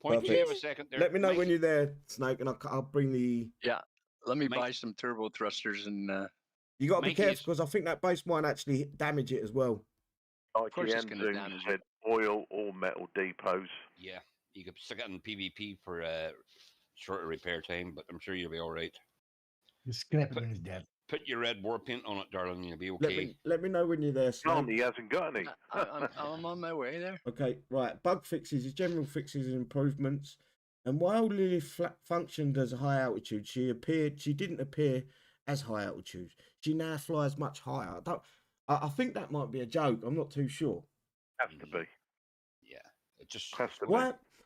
Point Perfect. you a second there. Let me know Mike. when you're there, Snake, and I'll bring the. Yeah, let me Mike- buy some turbo thrusters and You got to be Mikey careful is- because I think that base might actually damage it as well. Like course it's gonna Zoom damage said, oil or metal depots. Yeah, you could stick it in PvP for shorter repair time, but I'm sure you'll be all right. The scrap it when it's dead. Put your red war paint on it, darling. You'll be okay. Let me know when you're there, Blimey, Snake. he hasn't got any. I'm on my way there. Okay, right. Bug fixes, general fixes and improvements. And while Lily functioned as a high altitude, she didn't appear as high altitude. She now flies much higher. I think that might be a joke. I'm not too sure. Has to be. Yeah, it just Has to be.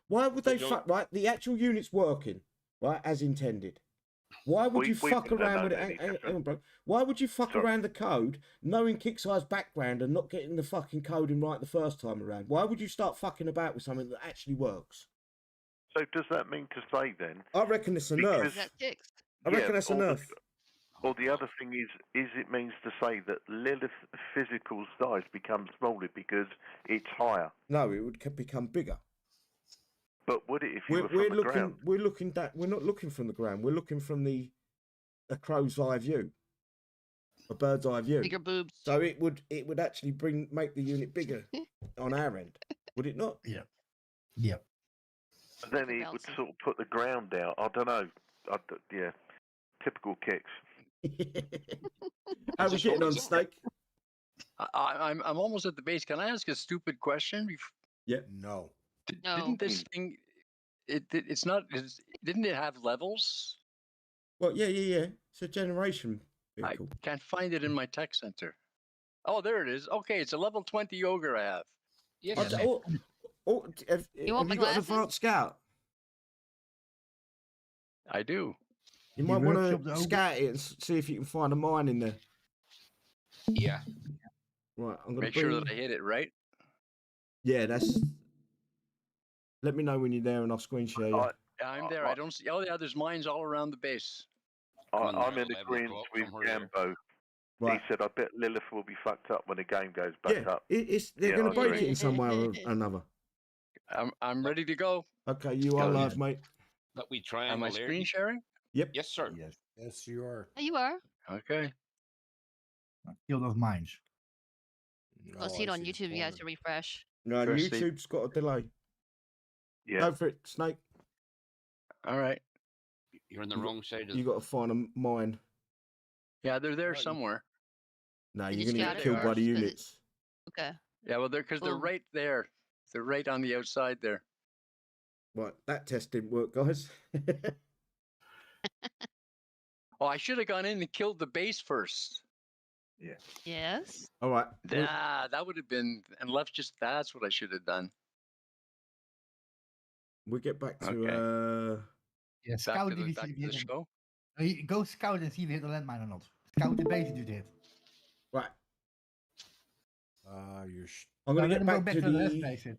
Why would they But fuck, right? The actual unit's working, right, as intended. Why would you We fuck wouldn't have around with it? known any Hang on, different. bro. Why would you fuck Sorry. around the code, knowing Kixeye's background and not getting the fucking coding right the first time around? Why would you start fucking about with something that actually works? So does that mean to say then? I reckon it's a Because- nerf. Is that fixed? I reckon it's a nerf. Or the other thing is it means to say that Lilith's physical size becomes smaller because it's higher. No, it would become bigger. But would it if you were We're from the looking. ground? We're not looking from the ground. We're looking from a crow's eye view, a bird's eye view. Bigger boobs. So it would actually make the unit bigger on our end, would it not? Yeah. But then it would Bouncing. sort of put the ground out. I don't know. Yeah, typical kicks. How we getting on, Snake? I'm almost at the base. Can I ask a stupid question? no. No. Didn't this thing? It's not. Didn't it have levels? Well, yeah. It's a generation vehicle. I can't find it in my tech center. Oh, there it is. Okay, it's a level 20 ogre I have. yes. Have want you my got an glasses? advanced scout? I do. You You might want workshop the to ogre? scout it and see if you can find a mine in there. Yeah. Right, I'm gonna Make sure that I hit it right. Yeah, that's. Let me know when you're there, and I'll screen share you. I'm there. I don't see. Oh yeah, there's mines all around the base. Come on I'm there, in 11 agreement o'clock, with somewhere there. Gambo. Right. He said, "I bet Lilith will be fucked up when the game goes back Yeah, up." they're Yeah, going I to break agree. it in some way or another. I'm ready to go. Okay, you are Go live, ahead. mate. That we Am triangle I there. screen sharing? Yes, sir. Yes, you are. Oh, you are. Okay. Kill those mines. I'll see it on YouTube. You have to refresh. No, First sleep. YouTube's got a delay. Yeah. Go for it, Snake. All right. You're on the You got- wrong side of You got to find a mine. Yeah, they're there Right. somewhere. No, You you're just going to got get it killed by first, the 'cause it- units. Okay. Yeah, well, because they're Boom. right there. They're right on the outside there. Right, that test didn't work, guys. Oh, I should have gone in and killed the base first. Yes. All right. That would have been, and left just, that's what I should have done. We'll get back to Okay. Yeah, Back scout to the, if back you to the hit them. show. Go scout and see if you hit the landmine or not. Scout the base and do dit. Right. You're. I'm going to Let get him go back back to to the rest the. station.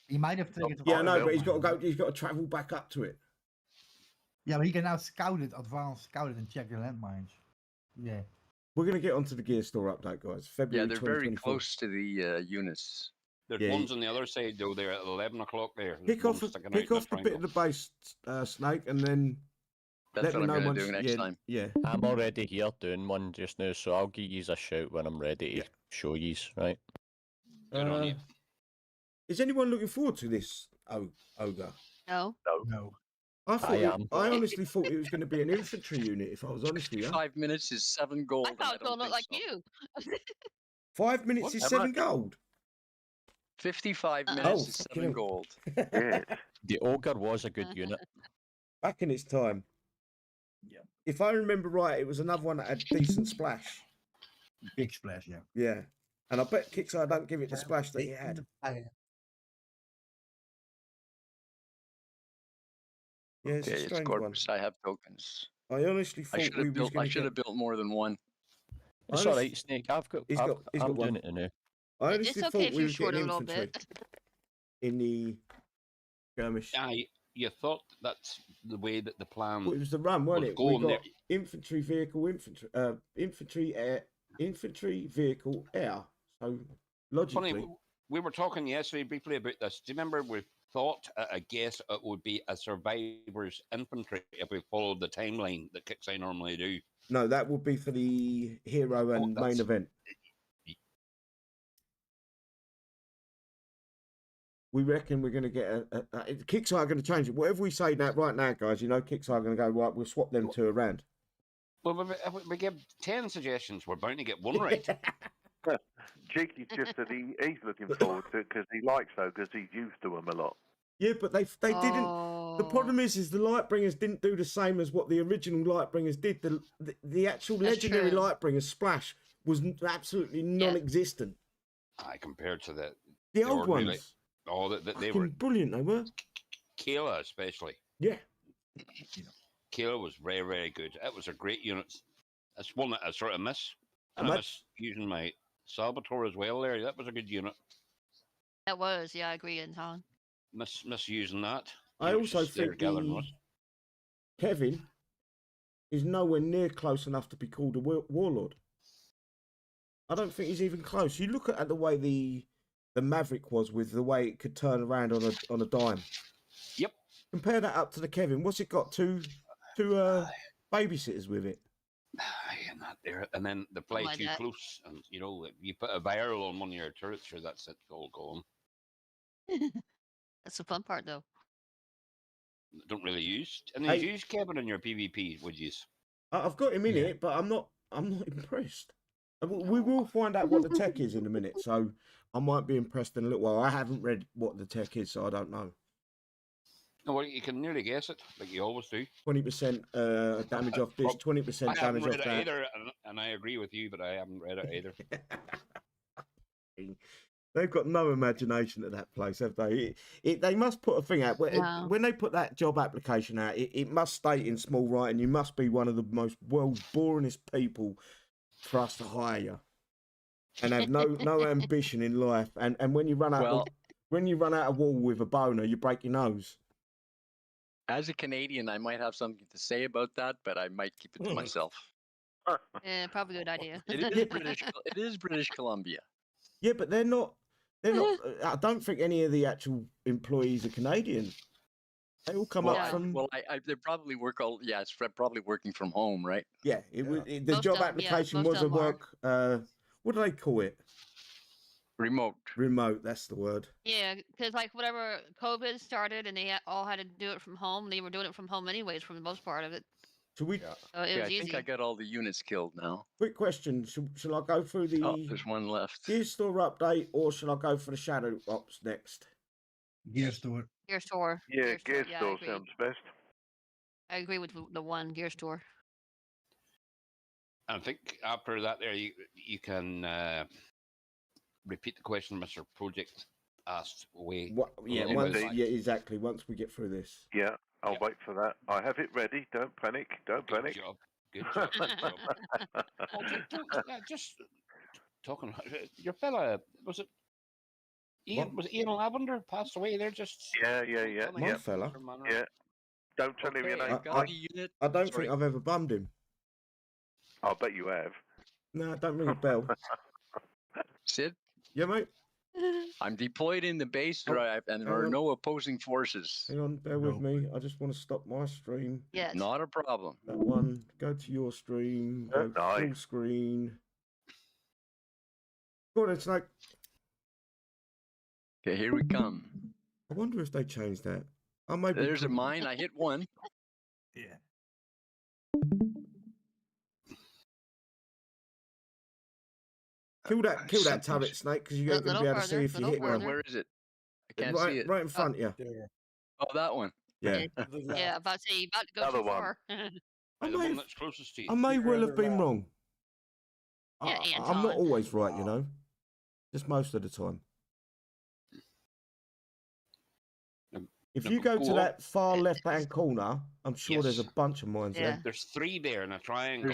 He might have taken. Yeah, no, will. but he's got to go. He's got to travel back up to it. Yeah, but he can now scout it, advanced scout it, and check the landmines. Yeah. We're going to get onto the gear store update, guys. February Yeah, they're very 2024. close to the units. There's Yeah, ones on the other side though. They're at 11 o'clock there. There's Pick one off, sticking out pick in off the bit of triangle. the base, Snake, and then That's let what me I'm know going to once. do next Yeah, time. yeah. I'm already here doing one just now, so I'll give you a shout when I'm ready to Yeah. show you, right? Good on you. Is anyone looking forward to this ogre? No. No. I am. I honestly thought it was going to be an infantry unit. If I was honest with you, 5 minutes is 7 gold. I thought it was and gonna look like think so. you. 5 minutes What? is How 7 much? gold. 55 Uh-oh. minutes Oh, is fucking 7 hell. gold. Yes. The ogre was a good unit. Back in its time. Yeah. If I remember right, it was another one that had decent splash. Big splash, yeah. Yeah, and I bet Kixeye don't give it the splash that it had. Yeah, it's Okay, a it's strange one. Corpus. I have tokens. I honestly I thought should we have was built. I going to should get. have built more than one. It's all right, Snake. He's got I'm one. doing it now. I It's honestly okay thought if we you was short getting a little infantry bit. in the skirmish. You thought that's the way that the plan Well, it was the run, wasn't was it? We going there. got infantry vehicle, infantry air, infantry vehicle air. So logically, Funny, we were talking yesterday briefly about this. Do you remember we thought, I guess, it would be a survivor's infantry if we followed the timeline that Kixeye normally do? no, that would be for the hero and main that's- event. We reckon we're going to get a Kixeye are going to change it. Whatever we say now, right now, guys, you know, Kixeye are going to go, right, we'll swap them two around. Well, if we give 10 suggestions, we're bound to get one right. Cheeky's just that he's looking forward to it because he likes those because he's used to them a lot. Yeah, but they didn't. The Oh. problem is the Lightbringers didn't do the same as what the original Lightbringers did. The actual That's legendary true. Lightbringer splash was absolutely non-existent. Compared to the Old ordinary, ones, they were brilliant. They were. Kayla especially. Yeah. Kayla was very, very good. It was a great unit. That's one that I sort of miss. And And I miss using my Salvatore as well there. That was a good unit. That was, yeah, I agree, Anton. Miss using that. I He was also just there think gathering rust. Kevin is nowhere near close enough to be called a warlord. I don't think he's even close. You look at the way the Maverick was with the way it could turn around on a dime. Yep. Compare that up to the Kevin. What's it got? Two babysitters with it. And that there, and then they play like too that. close, and you know, if you put a barrel on one of your turrets, sure, that's it, all gone. That's the fun part, though. Don't really use. And Hey. you use Kevin in your PvP, would you? I've got him in Yeah. it, but I'm not impressed. We will find out what the tech is in a minute, so I might be impressed in a little while. I haven't read what the tech is, so I don't know. No, well, you can nearly guess it, like you always do. 20% damage off this, 20% I haven't damage read off it that. either, and I agree with you, but I haven't read it either. They've got no imagination at that place, have they? They must put a thing out. No. When they put that job application out, it must state in small writing, you must be one of the most world's boringest people for us to hire you. And have no ambition in life. And when you run out of wall with a boner, you break your nose. As a Canadian, I might have something to say about that, but I might keep it to myself. Yeah, probably a good idea. It is British Columbia. Yeah, but they're not. I don't think any of the actual employees are Canadian. They all come up from. They probably work all. Yeah, it's probably working from home, right? Yeah, the Most job of 'em, application most was a of 'em are. work. What do they call it? Remote. Remote. That's the word. Yeah, because like whatever COVID started and they all had to do it from home, they were doing it from home anyways for the most part of it. Should we? Yeah. So it Yeah, was I easy. think I got all the units killed now. Quick question: Shall I go through the Oh, there's one left. gear store update, or shall I go for the shadow ops next? Gear store. Gear store. Yeah, gear Yeah, I store agree. sounds best. I agree with the one gear store. I think after that, there you can repeat the question Mr. Project asked away. Yeah, exactly. Once we get through this. Yeah, I'll wait for that. I have it ready. Don't panic. Don't Good panic. job. Good job. Good job. Well, just talking about your fella, was it Ian? What? Was it Ian Lavender passed away there? Just Yeah. My fella. Yeah. Don't tell him your Okay, name. got the unit. I don't Sorry. think I've ever bummed him. I bet you have. No, don't ring a bell. Sid, Yeah, mate. I'm deployed in the base Oh, drive, and there hang are on. no opposing forces. Hang on, bear with me. I just want to stop my stream. Yes. Not a problem. That one. Go to your stream. Go Nice. full screen. Go on, it's like. Okay, here we come. I wonder if they changed that. I might be. There's a mine. I hit one. Yeah. Kill that turret, Snake, because you ain't going to be able to see if you hit one. Where is it? I can't see it. Right in front of you. There. Oh, that one. Yeah. To the left. Yeah, about to say, about to go Another too one. far. the one that's closest to you. I may well have Further been left. wrong. Yeah, I'm not Anton. always right, you know. Just most of the time. If you go to that far left-hand corner, I'm sure there's a Yes. bunch of mines Yeah. there. There's 3 there in a triangle.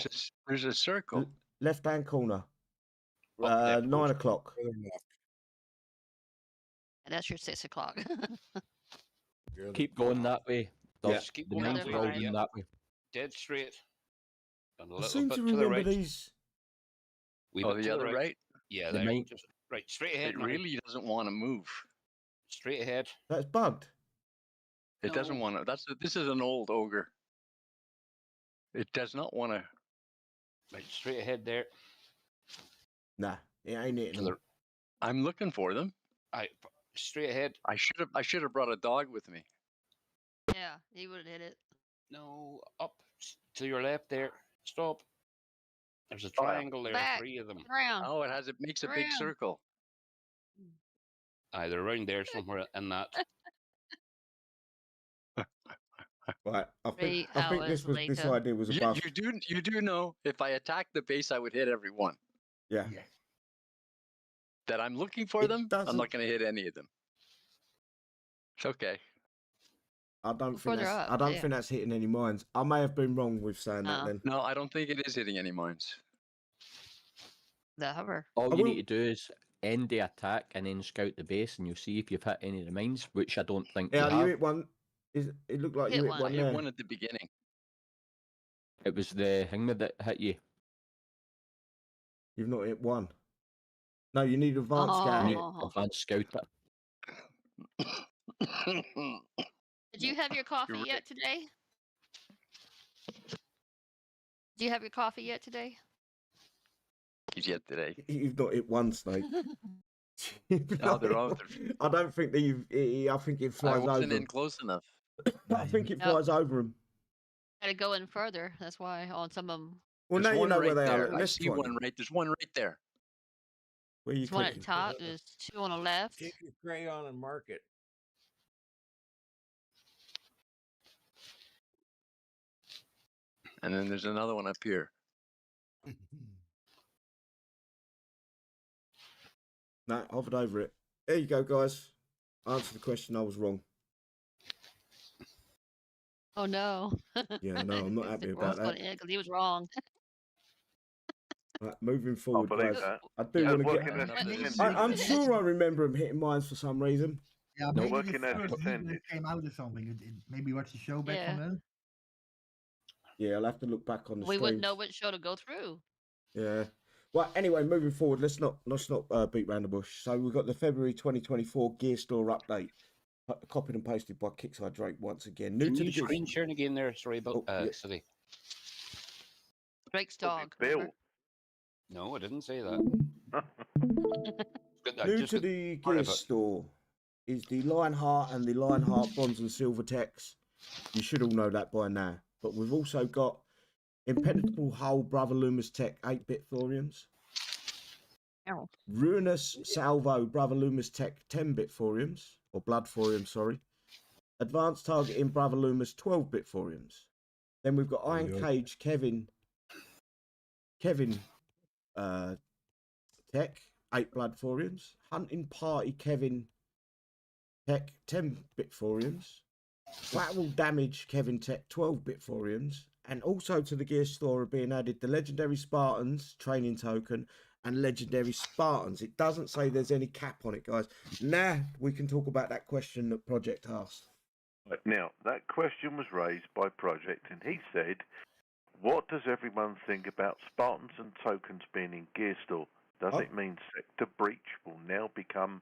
There's a circle. Left-hand corner. Up there, 9 close. o'clock. Further left. And that's your 6 o'clock. You're the- Keep going that way. Yeah. There's Just keep the going mines that are all way, going yeah. that way. Dead straight. And a I little seem bit to to the remember right. these. Wee Oh, bit the to other right? Yeah, The there. mine- Just right, straight ahead. It now. really doesn't want to move. Straight ahead. That's bugged. It doesn't No. want to. This is an old ogre. It does not want to. Right, straight ahead there. Nah, it ain't hitting To them. the I'm looking for them. straight ahead. I should have brought a dog with me. Yeah, he would have hit it. No, up to your left there. Stop. There's a Oh, yeah. triangle there. Back. 3 of them. Around. Oh, it makes a big Around. circle. Either around there somewhere in that. Right. I 3 think this hours this later. idea was a bust. You do know if I attacked the base, I would hit every one. Yeah. That I'm looking for It them. I'm doesn't- not going to hit any of them. It's okay. I don't Further think up, I don't yeah. think that's hitting any mines. I may have been wrong with saying that Uh-uh. then. No, I don't think it is hitting any mines. The hover. All I you will- need to do is end the attack and then scout the base, and you'll see if you've hit any of the mines, which I don't think Yeah, you you have. hit one. It looked like you Hit hit one. I one hit there. one at the beginning. It was the thing that hit you. You've not hit one. No, you need advanced You scout. need Oh. advanced scout it. Did you have your coffee You're yet today? Do you have your coffee yet today? He's yet today. You've not hit one snake. You've No, not they're hit all. one. I don't think that I think it I flies over wasn't in him. close enough. I think it Nope. flies over him. Gotta go in further. That's why on some of them. Well, There's now you one know right where they there. are. I Let's see try. one right. There's one right there. Where you There's one at the clicking? top. There's 2 on the left. Take your crayon and mark it. And then there's another one up here. No, hovered over it. There you go, guys. Answer the question. I was wrong. Oh no. Yeah, no, I'm not happy about Ross that. went in because he was wrong. Right, moving I forward, believe guys. that. I do Yeah, want to working get. as intended. I'm sure I remember him hitting mines for some reason. Yeah, No. maybe Working the as first week when intended. it came out or something. Maybe watch the show back from Yeah. then. Yeah, I'll have to look back on the We wouldn't streams. know which show to go through. Yeah. Well, anyway, moving forward, let's not beat around the bush. So we've got the February 2024 Gear Store update, copied and pasted by Kixeye Drake once again. New Can to you the Gear. screen sharing again there? Sorry about Oh, yeah. City. Drake's Probably dog. Bill. remember? No, I didn't say that. Good, I New just to got the part Gear of it. Store is the Lionheart and the Lionheart Bronze and Silver techs. You should all know that by now. But we've also got Impenetrable Hull Brother Loomis Tech 8-bit thoriums. Ow. Ruinous Salvo Brother Loomis Tech 10-bit thoriums, or Blood thoriums, sorry. Advanced Targeting Brother Loomis 12-bit thoriums. Then we've got Iron Yeah. Cage Kevin Tech 8 Blood thoriums. Hunting Party Kevin Tech 10-bit thoriums. Collateral Damage Kevin Tech 12-bit thoriums. And also to the Gear Store are being added the Legendary Spartans training token and legendary Spartans. It doesn't say there's any cap on it, guys. Now we can talk about that question that Project asked. Now, that question was raised by Project, and he said, what does everyone think about Spartans and tokens being in Gear Store? Does it mean Sector Breach will now become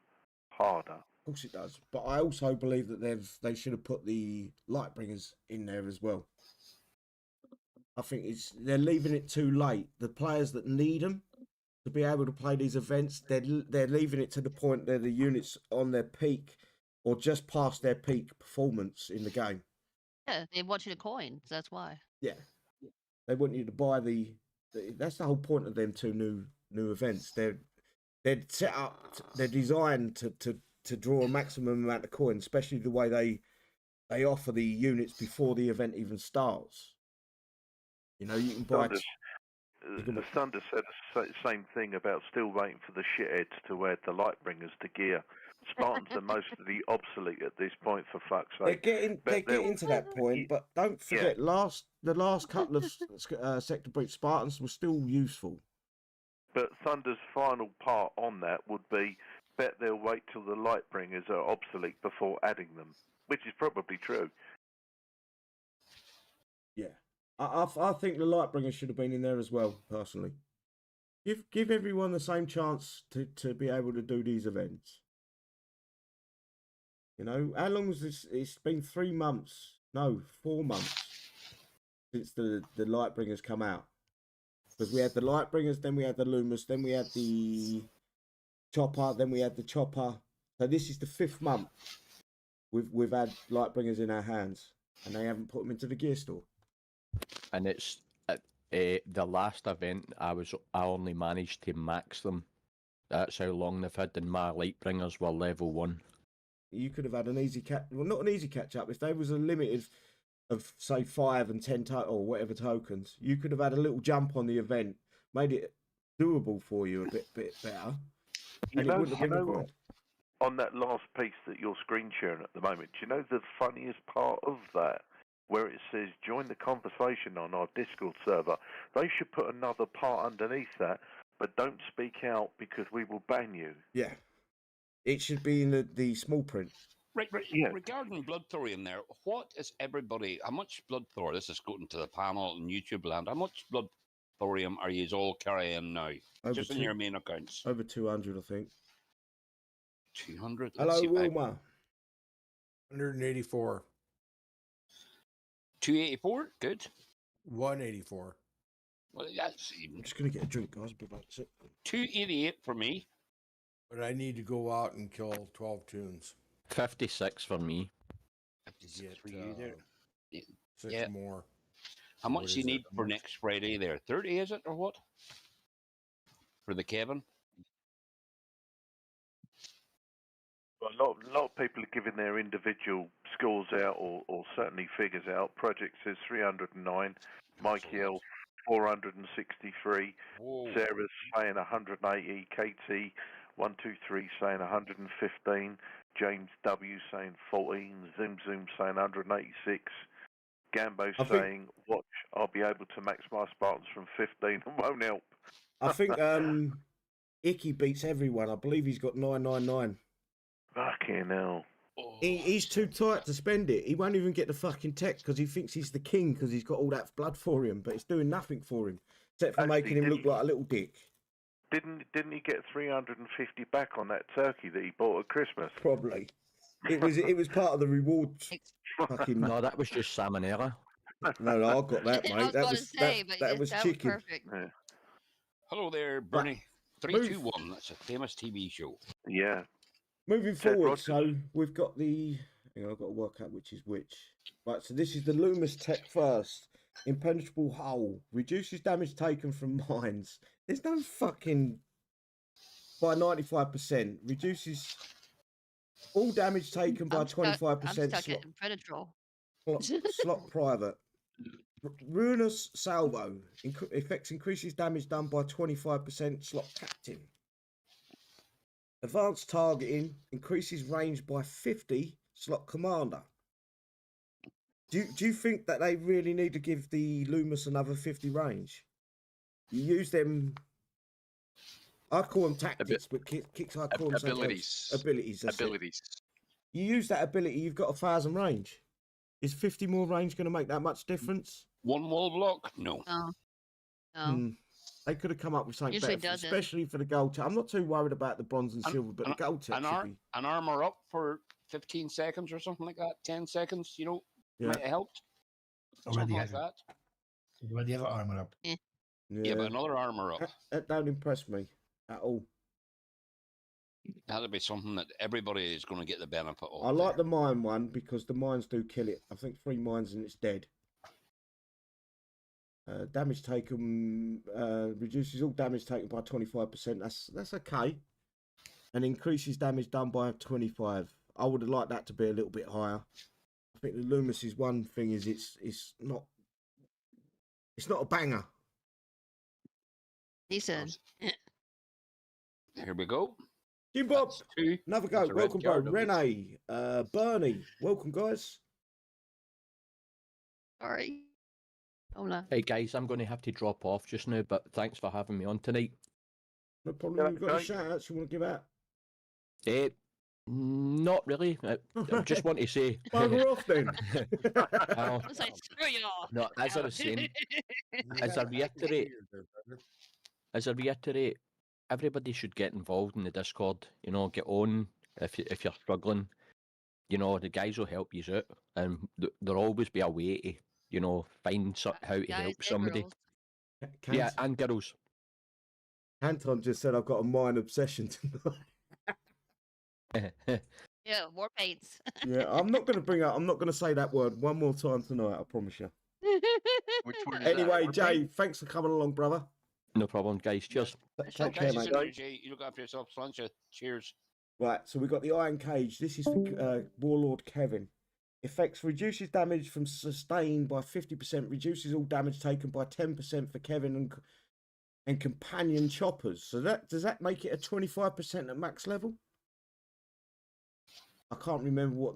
harder? Of course it does. But I also believe that they should have put the Lightbringers in there as well. I think they're leaving it too late. The players that need them to be able to play these events, they're leaving it to the point that the units on their peak or just past their peak performance in the game. Yeah, they want you to coin, so that's why. Yeah, they want you to buy that's the whole point of them two new events. They're set up, they're designed to draw a maximum amount of coin, especially the way they offer the units before the event even starts. You know, you can buy. Thunder said the same thing about still waiting for the shitheads to add the Lightbringers to gear. Spartans are mostly obsolete at this point, for fuck's sake. They're getting to that point, but don't forget, the last couple of Sector Breach Spartans were still useful. But Thunder's final part on that would be, bet they'll wait till the Lightbringers are obsolete before adding them, which is probably true. Yeah. I think the Lightbringers should have been in there as well, personally. Give everyone the same chance to be able to do these events. You know, how long was this? It's been 3 months. No, 4 months since the Lightbringers come out. Because we had the Lightbringers, then we had the Lumus, then we had the Chopper, then we had the Chopper. So this is the 5th month we've had Lightbringers in our hands, and they haven't put them into the gear store. And it's the last event I only managed to max them. That's how long they've had, and my Lightbringers were level 1. You could have had an easy not an easy catch up. If there was a limit of say 5 and 10 or whatever tokens, you could have had a little jump on the event, made it doable for you a bit better. And it wouldn't have been required. On that last piece that you're screen sharing at the moment, do you know the funniest part of that? Where it says, join the conversation on our Discord server. They should put another part underneath that, but don't speak out because we will ban you. Yeah. It should be in the small print. Right. Yeah. Regarding Blood Thorium there, how much Blood Thor, this is going to the panel and YouTube land, how much Blood Thorium are you all carrying now? Just in your main accounts? Over 200, I think. 200? Hello, Wilma. 184. 284? Good. 184. Well, that's even. I'm just going to get a drink, guys. But that's it. 288 for me. But I need to go out and kill 12 tunes. 56 for me. 56 for you there. 6 more. How much do you need for next Friday there? 30, is it, or what? For the Kevin? Well, a lot of people are giving their individual scores out, or certainly figures out. Project says 309. Mikey L 463. Whoa. Sarah's saying 180. KT 123 saying 115. James W saying 14. Zoom saying 186. Gambo saying, watch, I'll be able to max my Spartans from 15 and won't help. I think Icky beats everyone. I believe he's got 999. Fucking hell. He's too tight to spend it. He won't even get the fucking tech because he thinks he's the king because he's got all that blood for him, but it's doing nothing for him except for making him look like a little dick. Didn't he get 350 back on that turkey that he bought at Christmas? Probably. It was part of the rewards. Fucking no, that was just salmonella. No, I got that, mate. That was chicken. Perfect. Yeah. Hello there, Bernie. 321. That's a famous TV show. Yeah. Moving forward, so we've got the. Hang on, I've got to work out which is which. Right, so this is the Loomis tech first. Impenetrable hull reduces damage taken from mines. There's no fucking by 95%. Reduces all damage taken by 25%. Impenetrable. Slot private. Ruinous salvo effects increases damage done by 25%. Slot captain. Advanced targeting increases range by 50. Slot commander. Do you think that they really need to give the Loomis another 50 range? You use them I call them tactics, but Kixeye call them abilities. Abilities. That's Abilities. It. You use that ability, you've got 1,000 range. Is 50 more range going to make that much difference? One wall block? No. No. They could have come up with something Usually better, doesn't. especially for the gold. I'm not too worried about the bronze and silver, but the gold tech should be. An armor up for 15 seconds or something like that. 10 seconds, you know, might have helped. Something like that. Already have armor up. Yeah, but another armor up. That don't impress me at all. That'd be something that everybody is going to get the benefit of. I like the mine one because the mines do kill it. I think 3 mines and it's dead. Damage taken reduces all damage taken by 25%. That's okay. And increases damage done by 25. I would have liked that to be a little bit higher. I think the Loomis's one thing is it's not a banger. Decent. Here we go. Jim Bob, another go. Welcome, bro. Renee, Bernie, welcome, guys. Sorry. Oh no. Hey guys, I'm going to have to drop off just now, but thanks for having me on tonight. No problem. You've got a shout out you want to give out? Not really. I just want to say. Bugger off then. Screw y'all. No, as I was saying, as I reiterate, everybody should get involved in the Discord. You know, get on if you're struggling. You know, the guys will help you out, and there'll always be a way to, you know, find how to help somebody. Yeah, and girls. Anton just said I've got a mine obsession tonight. Yeah, war paints. Yeah, I'm not going to say that word one more time tonight, I promise you. Which word is anyway, that? Jay, thanks for coming along, brother. No problem, guys. Cheers. Take care, mate. You look after yourself, Slancha. Cheers. Right, so we've got the Iron Cage. This is for Warlord Kevin. Effects: reduces damage from sustained by 50%, reduces all damage taken by 10% for Kevin and companion choppers. So does that make it a 25% at max level? I can't remember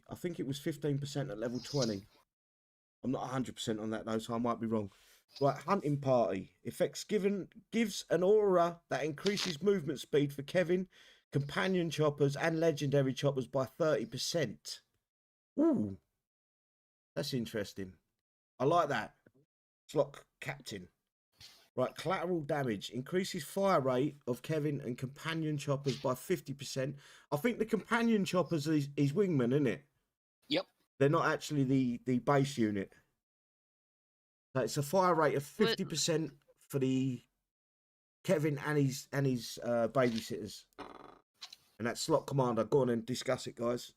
I think it was 15% at level 20. I'm not 100% on that though, so I might be wrong. Right, Hunting Party. Effects gives an aura that increases movement speed for Kevin, companion choppers and legendary choppers by 30%. Ooh, that's interesting. I like that. Slot Captain. Right, collateral damage. Increases fire rate of Kevin and companion choppers by 50%. I think the companion choppers is wingman, isn't it? Yep. They're not actually the base unit. So it's a fire rate of 50% for the Kevin and his babysitters. And that's Slot Commander. Go on and discuss it, guys.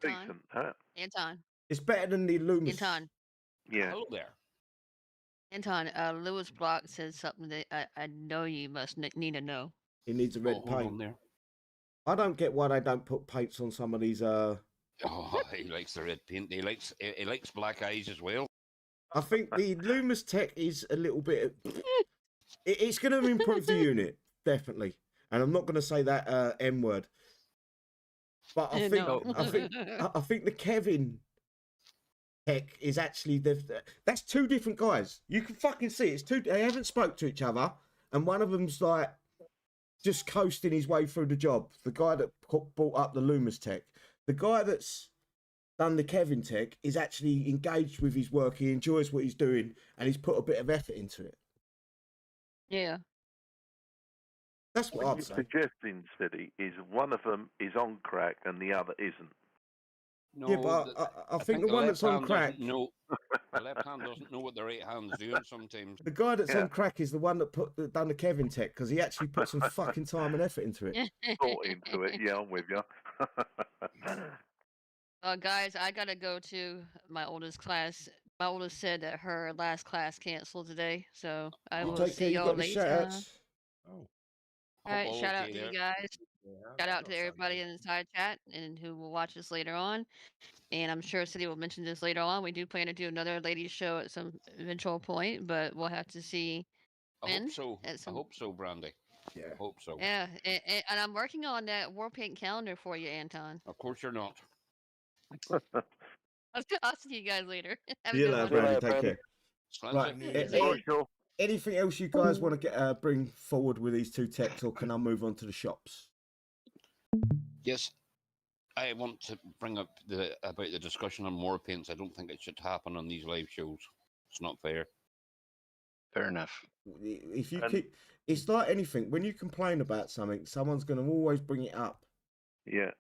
Decent, huh? Anton. It's better than the Loomis. Anton. Yeah. Hello there. Anton, Lewis Block said something that I know you must need to know. He needs a red paint. There. I don't get why they don't put paints on some of these. Oh, he likes the red paint. He likes black eyes as well. I think the Loomis tech is a little bit. It's going to improve the unit, definitely. And I'm not going to say that M word. But I think the Kevin tech is actually that's 2 different guys. You can fucking see it's 2. They haven't spoke to each other, and one of them's like just coasting his way through the job. The guy that brought up the Loomis tech, the guy that's done the Kevin tech is actually engaged with his work. He enjoys what he's doing, and he's put a bit of effort into it. Yeah. That's what I'm suggesting, Steady, is one of them is on crack and the other isn't. No, yeah, but I think the one that's on crack. No, the left hand doesn't know what the right hand's doing sometimes. The guy that's on crack is the one that done the Kevin tech because he actually put some fucking time and effort into it. Thought into it. Yeah, I'm with you. Guys, I gotta go to my oldest class. My oldest said that her last class canceled today, so I will see y'all later. Oh. All right, shout out to you guys. Shout out to everybody in the side chat and who will watch this later on. And I'm sure City will mention this later on. We do plan to do another ladies show at some eventual point, but we'll have to see when. I hope so, Brandy. Yeah. I hope so. Yeah, and I'm working on that War Paint calendar for you, Anton. Of course you're not. I'll see you guys later. See you later, Brandy. Take care. Right. Anything else you guys want to get bring forward with these two techs, or can I move on to the shops? Yes, I want to bring up about the discussion on more paints. I don't think it should happen on these live shows. It's not fair. Fair enough. If you keep, it's like anything. When you complain about something, someone's going to always bring it up. Yeah.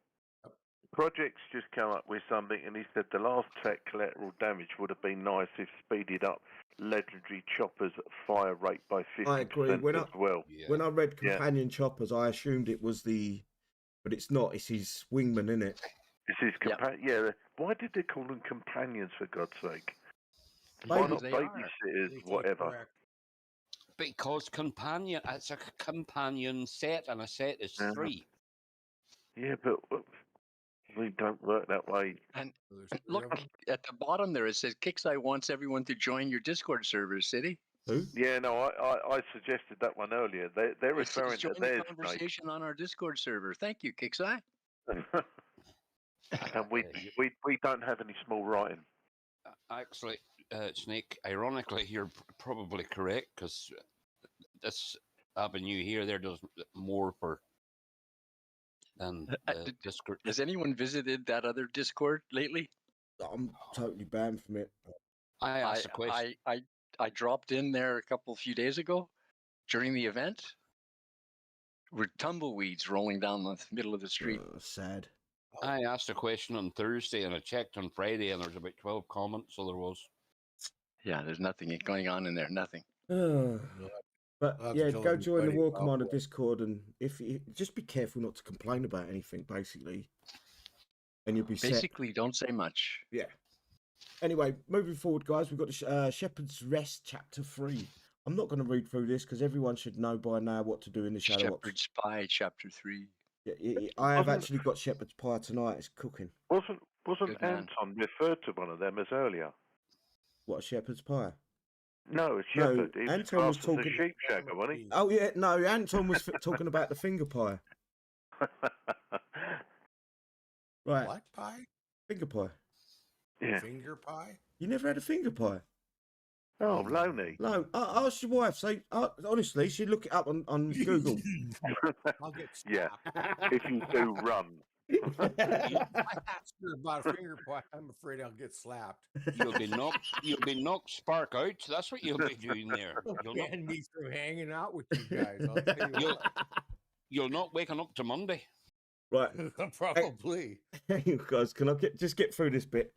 Project's just come up with something, and he said the last tech collateral damage would have been nice if speeded up legendary choppers fire rate by 50% I agree. as well. Yeah. When I read companion choppers, I assumed it was but it's not. It's his wingman, isn't it? It's his companion. Yeah. Why did they call them companions, for God's sake? Why Why not they are. babysitters, whatever? Because companion, it's a companion set, and a set is 3. Yeah, but we don't work that way. And look at the bottom there. It says Kixeye wants everyone to join your Discord server, City. Who? Yeah, no, I suggested that one earlier. They're referring to join theirs, the conversation on our Discord server. Thank you, Kixeye. And we don't have any small writing. Actually, Snake, ironically, you're probably correct, because this avenue here, there does more for than Discord. Has anyone visited that other Discord lately? I'm totally banned from it. I asked a question. I dropped in there a few days ago during the event. With tumbleweeds rolling down the middle of the street. Sad. I asked a question on Thursday, and I checked on Friday, and there was about 12 comments, so there was. Yeah, there's nothing going on in there. Nothing. But yeah, go join the War Commander Discord, and if you just be careful not to complain about anything, basically, and you'll be basically set. Don't say much. Yeah. Anyway, moving forward, guys, we've got the Shepherd's Rest Chapter 3. I'm not going to read through this because everyone should know by now what to do in the Shadow Ops. Shepherd's Pie Chapter 3. Yeah, I have actually got Shepherd's Pie tonight. It's cooking. Wasn't Anton referred to one of them as earlier? What, Shepherd's Pie? No, it's Shepherd. No, Anton was talking. The sheep shacker, wasn't he? Oh yeah, no, Anton was talking about the finger pie. Right. What pie? Finger pie. Yeah. Finger pie? You never had a finger pie? Oh, lonely. No, ask your wife. Say honestly, she'd look it up on Google. I'll get yeah, if you do, run. If I ask her about a finger pie, I'm afraid I'll get slapped. You'll be knocked spark out. That's what you'll be doing there. You'll ban me from hanging out with you guys. I'll tell you you'll not waking up to Monday. Right. Probably. Hey, guys, can I just get through this bit?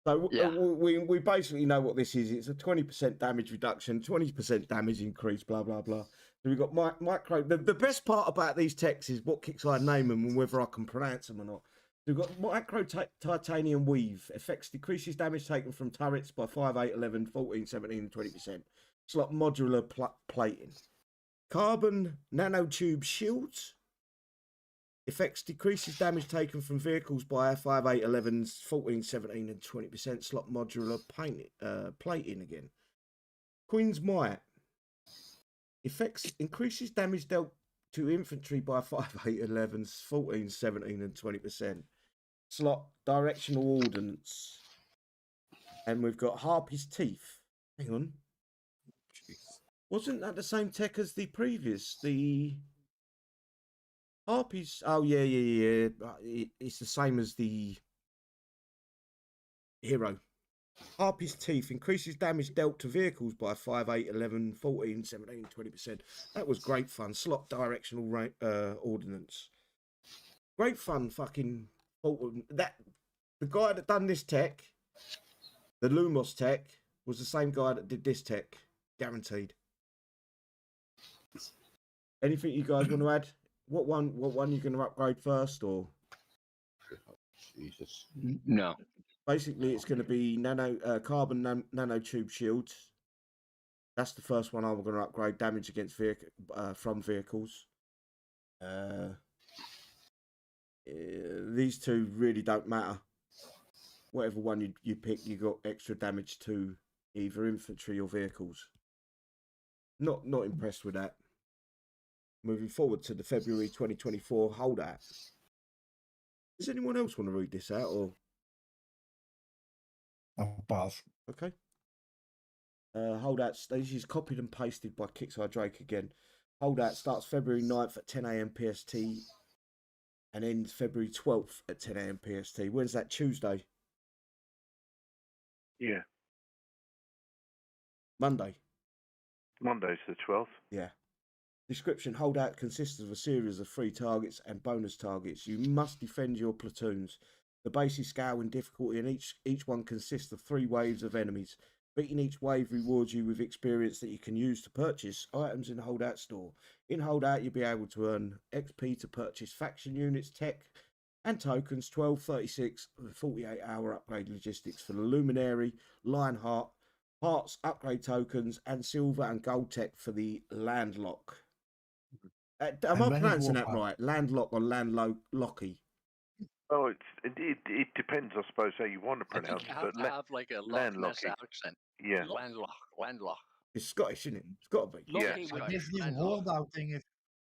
So yeah. we basically know what this is. It's a 20% damage reduction, 20% damage increase, blah, blah, blah. So we've got micro. The best part about these texts is what Kixeye name them and whether I can pronounce them or not. So we've got micro titanium weave. Effects decreases damage taken from turrets by 5, 8, 11, 14, 17, and 20%. It's like modular plating. Carbon nanotube shields. Effects decreases damage taken from vehicles by 5, 8, 11, 14, 17, and 20%. Slot modular plating again. Queen's Might. Effects increases damage dealt to infantry by 5, 8, 11, 14, 17, and 20%. Slot directional ordnance. And we've got Harpy's Teeth. Hang on. Jeez. Wasn't that the same tech as the previous? The Harpies, oh yeah. It's the same as the hero. Harpy's Teeth increases damage dealt to vehicles by 5, 8, 11, 14, 17, 20%. That was great fun. Slot directional ordnance. Great fun, fucking. The guy that done this tech, the Lumos tech, was the same guy that did this tech. Guaranteed. Anything you guys want to add? What one you going to upgrade first, or? Jesus. No. Basically, it's going to be carbon nanotube shields. That's the first one I'm going to upgrade. Damage against from vehicles. These two really don't matter. Whatever one you pick, you got extra damage to either infantry or vehicles. Not impressed with that. Moving forward to the February 2024 holdout. Does anyone else want to read this out, or? I'll pass. Okay. Holdouts, this is copied and pasted by Kixeye Drake again. Holdout starts February 9th at 10 a.m. PST and ends February 12th at 10 a.m. PST. When's that? Tuesday? Yeah. Monday? Monday's the 12th. Yeah. Description: Holdout consists of a series of 3 targets and bonus targets. You must defend your platoons. The base is scale in difficulty, and each one consists of 3 waves of enemies. Beating each wave rewards you with experience that you can use to purchase items in the Holdout store. In Holdout, you'll be able to earn XP to purchase faction units, tech, and tokens. 12, 36, 48-hour upgrade logistics for the Luminary, Lionheart, parts, upgrade tokens, and silver and gold tech for the Landlock. Am I pronouncing that right? Landlock or Landlocky? Oh, it depends, I suppose, how you want to pronounce it. You have to have like a Loch Ness accent. Yeah. Landlock. It's Scottish, isn't it? It's got to be. Yeah. But this holdout thing is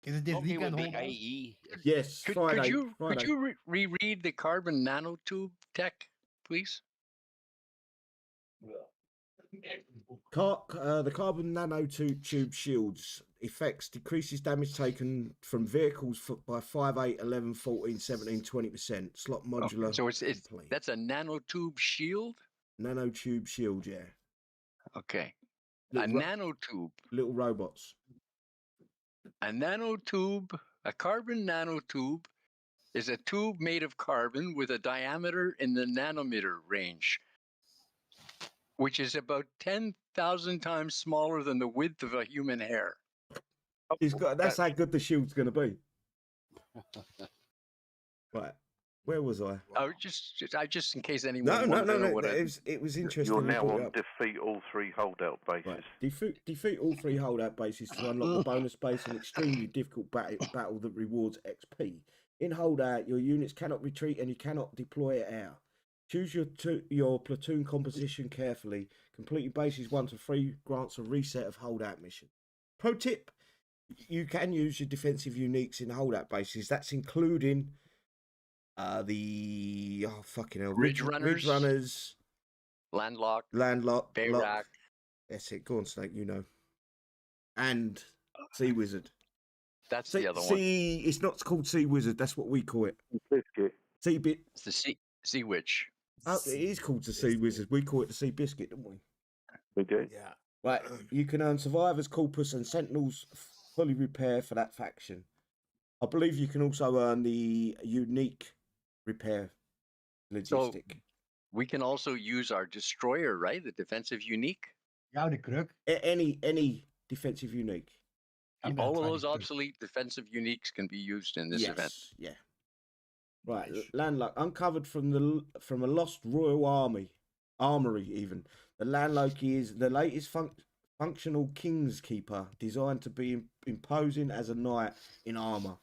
it this Lucky weekend would be holdout? IE. Yes, Friday. Could you reread the carbon nanotube tech, please? The carbon nanotube shields effects decreases damage taken from vehicles by 5, 8, 11, 14, 17, 20%. Slot modular. Okay, so it's that's a nanotube shield? Nanotube shield, yeah. Okay. Little nanotube. Little robots. A nanotube, a carbon nanotube, is a tube made of carbon with a diameter in the nanometer range, which is about 10,000 times smaller than the width of a human hair. That's how good the shield's going to be. Right. Where was I? Oh, just in case anyone. No. It was interesting. You're now on defeat all 3 holdout bases. Right. Defeat all 3 holdout bases to unlock the bonus base, an extremely difficult battle that rewards XP. In holdout, your units cannot retreat and you cannot deploy air. Choose your platoon composition carefully. Completing bases 1 to 3 grants a reset of holdout mission. Pro tip: you can use your defensive uniques in holdout bases. That's including the Ridge Runners, Landlock, Bayrack. That's it. Go on, Snake. You know. And Sea Wizard. That's the other one. It's not called Sea Wizard. That's what we call it. Biscuit. Sea Bit. It's the Sea Witch. Oh, it is called the Sea Wizard. We call it the Sea Biscuit, don't we? We do. Yeah. Right. You can earn Survivors, Corpus, and Sentinels fully repair for that faction. I believe you can also earn the unique repair logistic. So we can also use our destroyer, right? The defensive unique. Yeah, the kruk. Any defensive unique. All of those obsolete defensive uniques can be used in this event. Yeah. Right, Landlock uncovered from a lost royal armory. Even the Landlocky is the latest functional king's keeper, designed to be imposing as a knight in armor.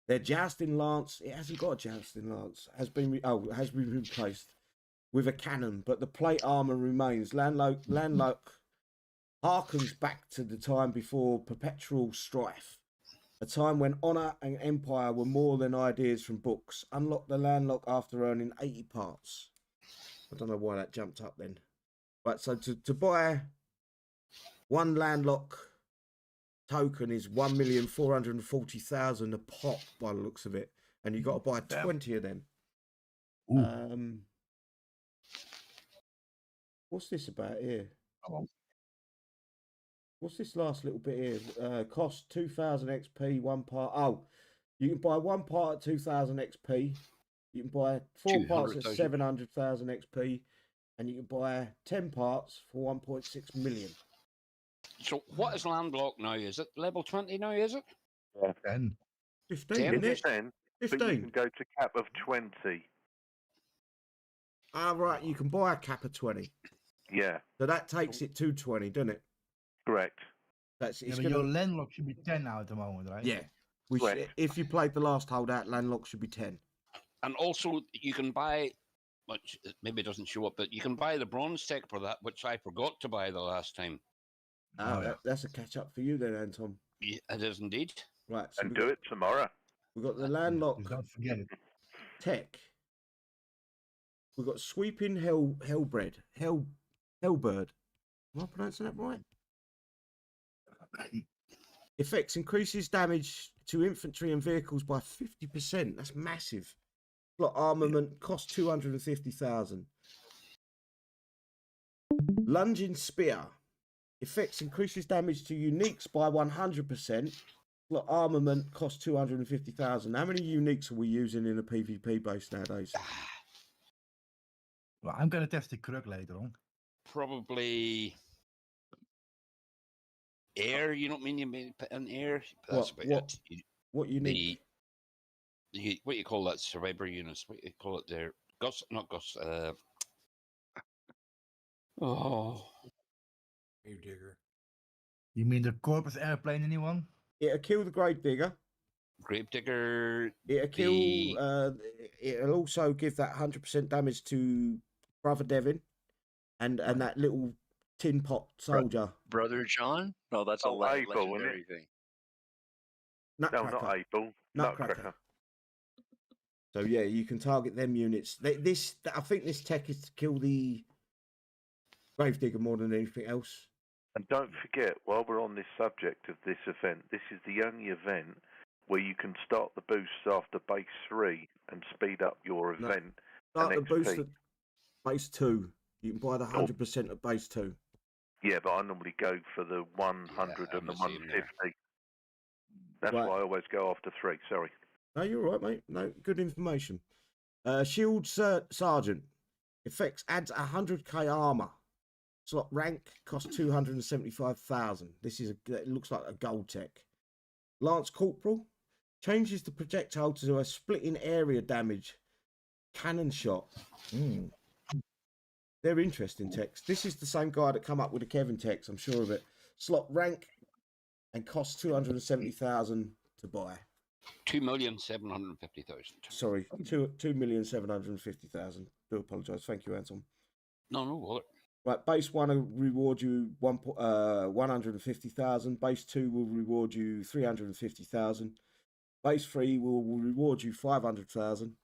Their jousting lance, it hasn't got a jousting lance, has been replaced with a cannon, but the plate armor remains. Landlock harkens back to the time before perpetual strife. A time when honour and empire were more than ideas from books. Unlock the Landlock after earning 80 parts. I don't know why that jumped up then. Right, so to buy 1 Landlock token is 1,440,000 a pop by the looks of it. And you've got to buy 20 of them. What's this about here? What's this last little bit here? Cost 2,000 XP, 1 part. Oh, you can buy 1 part at 2,000 XP. You can buy 4 parts at 700,000 XP. And you can buy 10 parts for 1.6 million. So what is Landlock now? Is it level 20 now, is it? Yeah. 10. 15, 10? isn't it? 10, 15. but you can go to cap of 20. Ah, right, you can buy a cap of 20. Yeah. So that takes it to 20, doesn't it? Correct. It's But your Landlock should be 10 now at the moment, right? Yeah. If you played the last holdout, Landlock should be 10. And also, you can buy, which maybe doesn't show up, but you can buy the bronze tech for that, which I forgot to buy the last time. That's a catch up for you then, Anton. Yeah, it is indeed. Right. So And do it tomorrow. We've got the Landlock Don't forget it. tech. We've got Sweeping Hellbird. Am I pronouncing that right? Effects increases damage to infantry and vehicles by 50%. That's massive. Plot armament costs 250,000. Lunging spear. Effects increases damage to uniques by 100%. Plot armament costs 250,000. How many uniques are we using in a PvP base nowadays? Well, I'm gonna test the Krug later on. Probably air. You know what I mean? You may put in air. That's about it. What unique? What you call that? Survivor units. What you call it there? Gus, not Gus. Gravedigger. You mean the Corpus airplane, anyone? It'll kill the Gravedigger. Gravedigger. It'll kill. It'll also give that 100% damage to Brother Devin, and that little tin pot soldier. Brother John? No, that's a legendary thing. Nutcracker. No, not Able. Nutcracker. So yeah, you can target them units. I think this tech is to kill the Gravedigger more than anything else. And don't forget, while we're on this subject of this event, this is the only event where you can start the boosts after base 3 and speed up your event. Start the boost at base 2. You can buy the 100% at base 2. Yeah, but I normally go for the 100 and the 150. That's why I always go after 3. Sorry. No, you're right, mate. No, good information. Shield Sergeant. Effects adds 100k armor. Slot rank costs 275,000. It looks like a gold tech. Lance Corporal changes the projectile to a splitting area damage. Cannon shot. They're interesting techs. This is the same guy that come up with the Kevin techs, I'm sure of it. Slot rank and costs 270,000 to buy. 2,750,000. Sorry, 2,750,000. Do apologise. Thank you, Anton. No bother. Right, base 1 will reward you 150,000. Base 2 will reward you 350,000. Base 3 will reward you 500,000.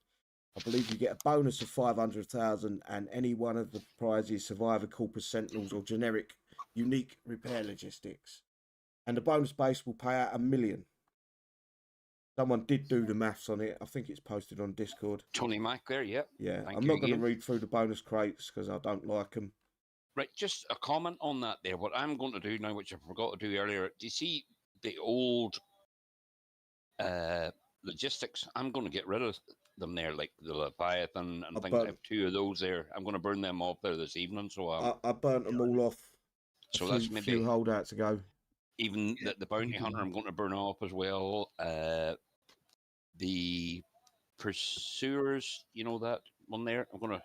I believe you get a bonus of 500,000, and any one of the prizes Survivor, Corpus, Sentinels, or generic unique repair logistics. And the bonus base will pay out $1 million. Someone did do the maths on it. I think it's posted on Discord. Tony Mac there, yeah. Yeah, I'm not going to read through the bonus crates because I don't like them. Right, just a comment on that there. What I'm going to do now, which I forgot to do earlier, do you see the old logistics? I'm going to get rid of them there, like the Leviathan and things. I have 2 of those there. I'm going to burn them off there this evening. So I burnt them all off. So that's maybe a few holdouts ago. Even the bounty hunter, I'm going to burn off as well. The pursuers, you know that one there. I'm going to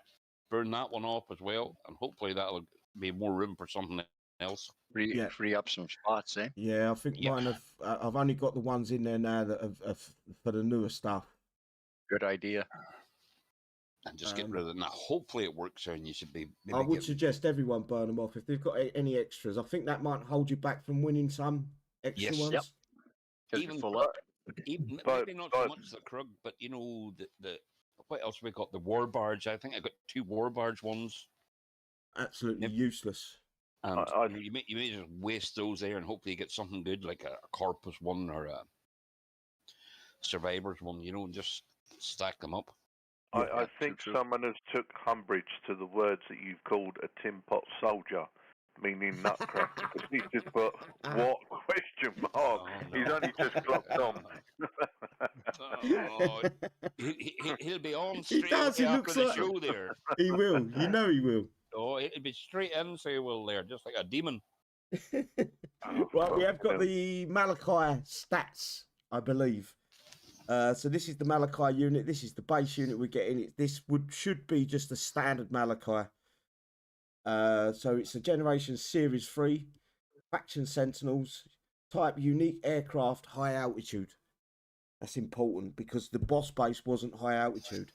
burn that one off as well, and hopefully that'll be more room for something else. Free up some spots, eh? Yeah, I think mine have. I've only got the ones in there now that have for the newer stuff. Good idea. And just get rid of it. Now, hopefully it works, and you should be. I would suggest everyone burn them off if they've got any extras. I think that might hold you back from winning some extra ones. Yep. Even full up. Maybe not so much the Krug, but you know the what else we got? The War Barge. I think I got 2 War Barge ones. Absolutely useless. And you may just waste those there, and hopefully you get something good like a Corpus one or a Survivors one. You know, and just stack them up. I think someone has took umbrage to the words that you've called a tin pot soldier, meaning nutcracker. He's just put, what question mark? Oh, no. He's only just clocked on. He'll be on straight after the show there. He will. You know he will. Oh, he'll be straight in, so he will there, just like a demon. Right, we have got the Malachi stats, I believe. So this is the Malachi unit. This is the base unit we're getting. This should be just a standard Malachi. So it's a Generation Series 3, Faction Sentinels, type unique aircraft, high altitude. That's important because the boss base wasn't high altitude.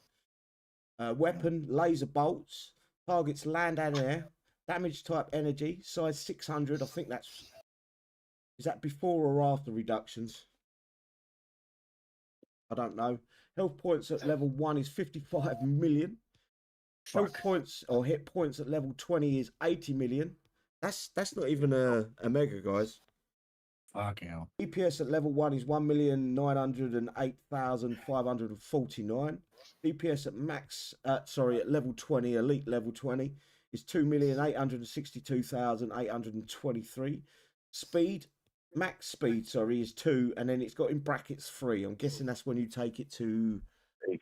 Weapon, laser bolts, targets land and air, damage type energy, size 600. I think is that before or after reductions? I don't know. Health points at level 1 is 55 million. Health points or hit points at level 20 is 80 million. That's not even a mega, guys. Fucking hell. DPS at level 1 is 1,908,549. DPS at at level 20, elite level 20, is 2,862,823. Speed, max speed, is 2, and then it's got in brackets 3. I'm guessing that's when you take it to elite.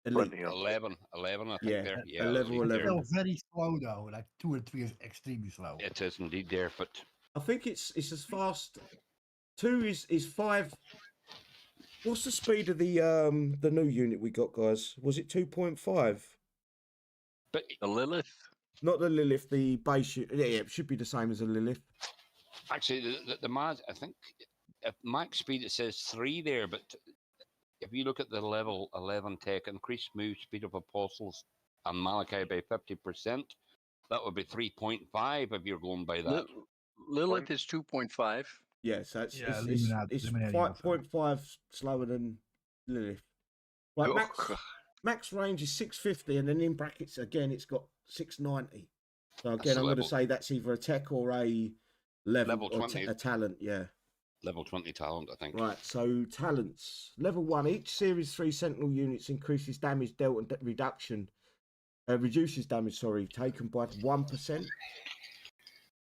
11, I think there. Yeah, level 11. It's still very slow though. Like 2 and 3 is extremely slow. It is indeed there, but I think it's as fast. 2 is 5. What's the speed of the new unit we got, guys? Was it 2.5? But the Lilith? Not the Lilith, the base unit. Yeah, it should be the same as a Lilith. Actually, the Mad, I think, at max speed it says 3 there, but if you look at the level 11 tech, increased move speed of apostles and Malachi by 50%, that would be 3.5 if you're going by that. Lilith is 2.5. Yeah, so it's Illuminati 5.5 slower than Lilith. Right, max range is 650, and then in brackets again it's got 690. So again, I'm going to say that's either a tech or a level 20, a talent. Yeah, level 20 talent, I think. Right. So talents level 1. Each series 3 sentinel units increases damage dealt and reduces damage. Taken by 1%.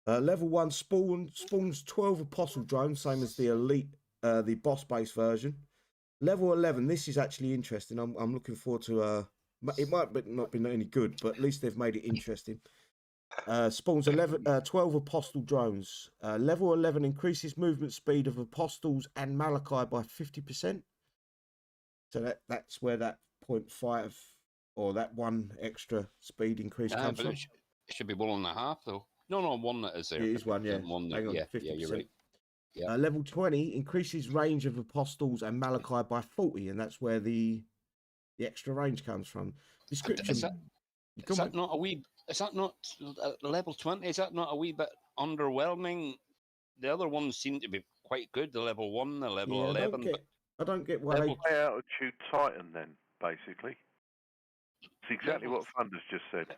Level 1 spawns 12 apostle drones, same as the elite, the boss base version. Level 11, this is actually interesting. I'm looking forward to. It might not be any good, but at least they've made it interesting. Spawns 12 apostle drones. Level 11 increases movement speed of apostles and Malachi by 50%. So that's where that 0.5 or that 1 extra speed increase comes from. It should be 1.5 though. No, 1 that is there. It is 1, yeah. One Hang on, yeah, 50%. yeah, you're right. Yeah. Level 20 increases range of apostles and Malachi by 40, and that's where the extra range comes from. Description. Is that not a wee? Is that not level 20? Is that not a wee bit underwhelming? The other ones seem to be quite good. The level 1, the level 11. I don't get why. Level altitude Titan, then basically. It's exactly what Thunder's just said.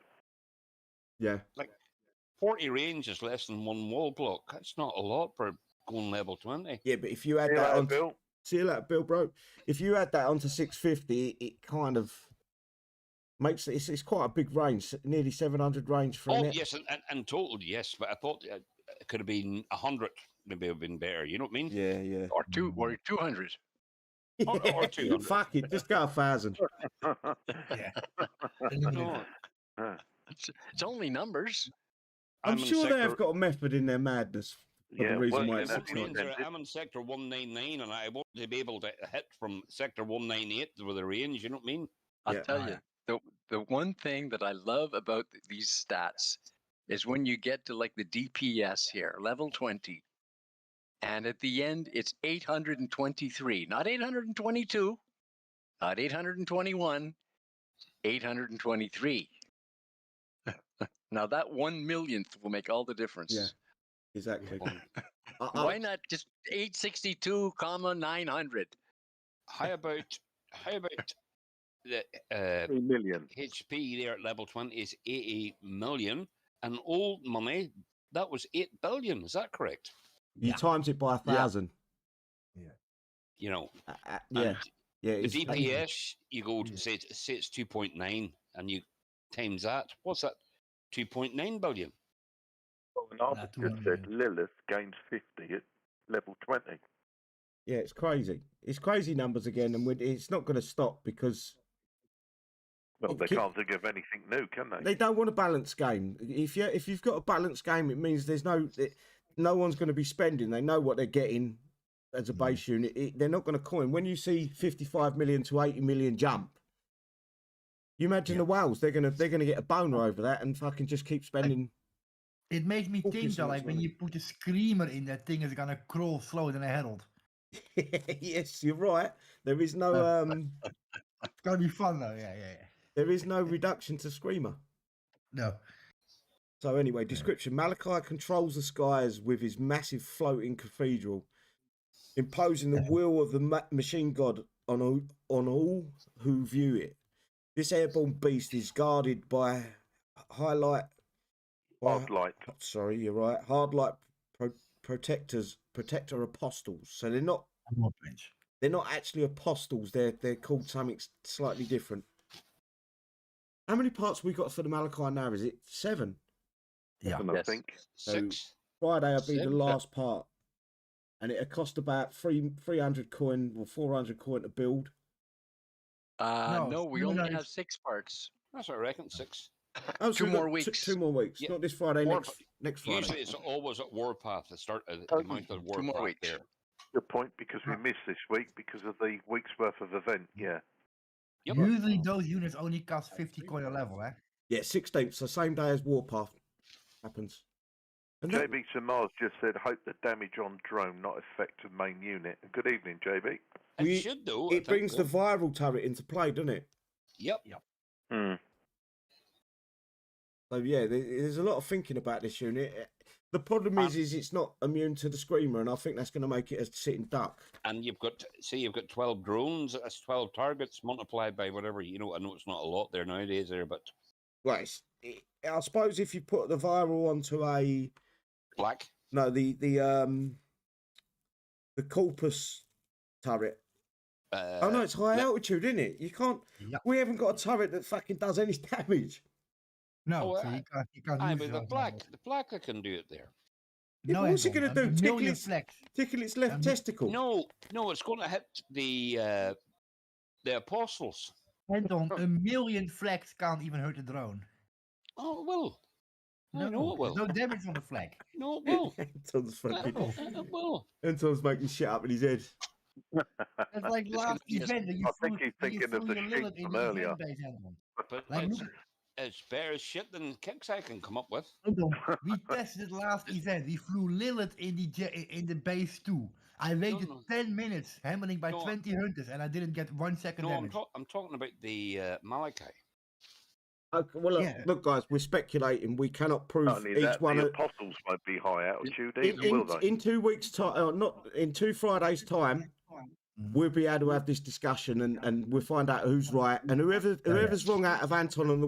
Yeah. Like 40 range is less than 1 wall block. That's not a lot for going level 20. Yeah, but if you add that on, see you later, Bill, bro. If you add that onto 650, it kind of makes it's quite a big range, nearly 700 range for it. Yes, and total, yes. But I thought it could have been 100. Maybe have been better. You know what I mean? Yeah, yeah. Or 200. Yeah. Or 200. Fuck it, just go 1,000. Yeah. No. It's only numbers. I'm sure they've got a method in their madness. Yeah, the reason why I'm in sector 199, and I want to be able to hit from sector 198 with a range. You know what I mean? I'll tell you, the one thing that I love about these stats is when you get to like the DPS here, level 20, and at the end it's 823, not 822, not 821, 823. Now that 1 millionth will make all the difference. Yeah, exactly. Why not just 862,900? How about the 3 million HP there at level 20 is 80 million, and old money that was 8 billion. Is that correct? You times it by 1,000. Yeah. You know. Yeah. The DPS, you go to say it's 2.9, and you times that. What's that? 2.9 billion. Well, an article just said Lilith gains 50 at level 20. Yeah, it's crazy. It's crazy numbers again, and it's not going to stop because. Well, they can't think of anything new, can they? They don't want a balanced game. If you've got a balanced game, it means there's no one's going to be spending. They know what they're getting as a base unit. They're not going to coin. When you see 55 million to 80 million jump, you imagine the whales. They're gonna get a boner over that and fucking just keep spending. It makes me think that like when you put a screamer in, that thing is gonna crawl slower than a herald. Yes, you're right. There is no It's gonna be fun though. Yeah. There is no reduction to screamer. No. So anyway, description: Malachi controls the skies with his massive floating cathedral, imposing the will of the machine god on all who view it. This airborne beast is guarded by highlight Hard light. Sorry, you're right. Hard light protector apostles. So they're not actually apostles. They're called something slightly different. How many parts we got for the Malachi now? Is it 7? Yeah. I think. 6. Friday will be the 7. last part, and it'll cost about 300 coin or 400 coin to build. No, we only have 6 parts. That's what I reckon. 6. Oh, Two more weeks. Two more weeks. Yeah. Not this Friday. Next Friday. Usually, it's always at Warpath. The start of the month of Warpath. 2 more weeks. There. Good point, because we missed this week because of the week's worth of event. Yeah. Yep. Usually those units only cost 50 coin a level, eh? Yeah, 16th, so same day as Warpath happens. And JB Samars just said, hope the damage on drone not affect the main unit. Good evening, JB. It should do. It brings the viral turret into play, doesn't it? Yep. Hmm. So yeah, there's a lot of thinking about this unit. The problem is it's not immune to the screamer, and I think that's going to make it a sitting duck. And you've got 12 drones. That's 12 targets multiplied by whatever. I know it's not a lot there nowadays, but right. I suppose if you put the viral onto a black. No, the corpus turret. Oh no, it's high altitude, isn't it? You can't. Yep. We haven't got a turret that fucking does any damage. No, so you can't use the black can do it there. Yeah, no, what's it going to do? Tickle its left testicle? No, it's going to hit the apostles. Anton, a million flags can't even hurt the drone. Oh, it will. No, I know it will. No damage on the flag. No, it will. Anton's fucking. It will. Anton's making shit up in his head. It's like last event. I think he's thinking of the sheep from earlier. But it's better shit than Kixeye can come up with. We tested last event. We flew Lilith in the base 2. I waited 10 minutes, hammering by 20 hunters, and I didn't get 1 second damage. I'm talking about the Malachi. Okay, well, look, guys, we're speculating. We cannot prove each one. The apostles won't be high altitude either, will they? In 2 weeks' time, not in 2 Fridays' time, we'll be able to have this discussion, and we'll find out who's right, and whoever's wrong out of Anton and the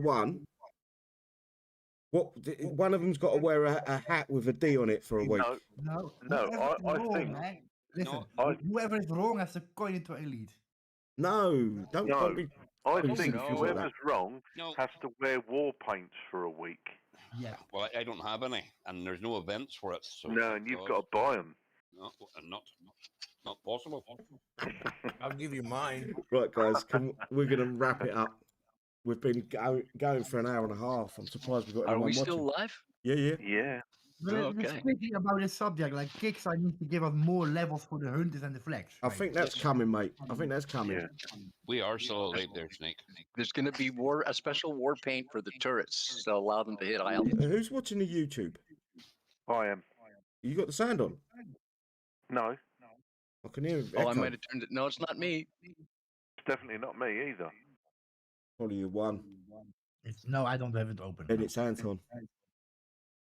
one of them's got to wear a hat with a D on it for a week. No. I think. Listen, whoever is wrong has to coin into elite. No, don't be. I think whoever's wrong has to wear war paints for a week. Yeah. Well, I don't have any, and there's no events for it. So no, and you've got to buy them. No, not possible. I'll give you mine. Right, guys, we're going to wrap it up. We've been going for an hour and a half. I'm surprised we've got anyone watching. Are we still live? Yeah. Speaking about this subject, like Kixeye needs to give us more levels for the hunters and the flags. Right? I think that's coming, mate. I think that's coming. Yeah. We are still alive there, Snake. There's going to be a special war paint for the turrets to allow them to hit high altitude. Who's watching the YouTube? I am. You got the sound on? No. I can hear it. Oh, I might have turned it. No, it's not me. It's definitely not me either. Probably you one. No, I don't have it open. Then it's Anton.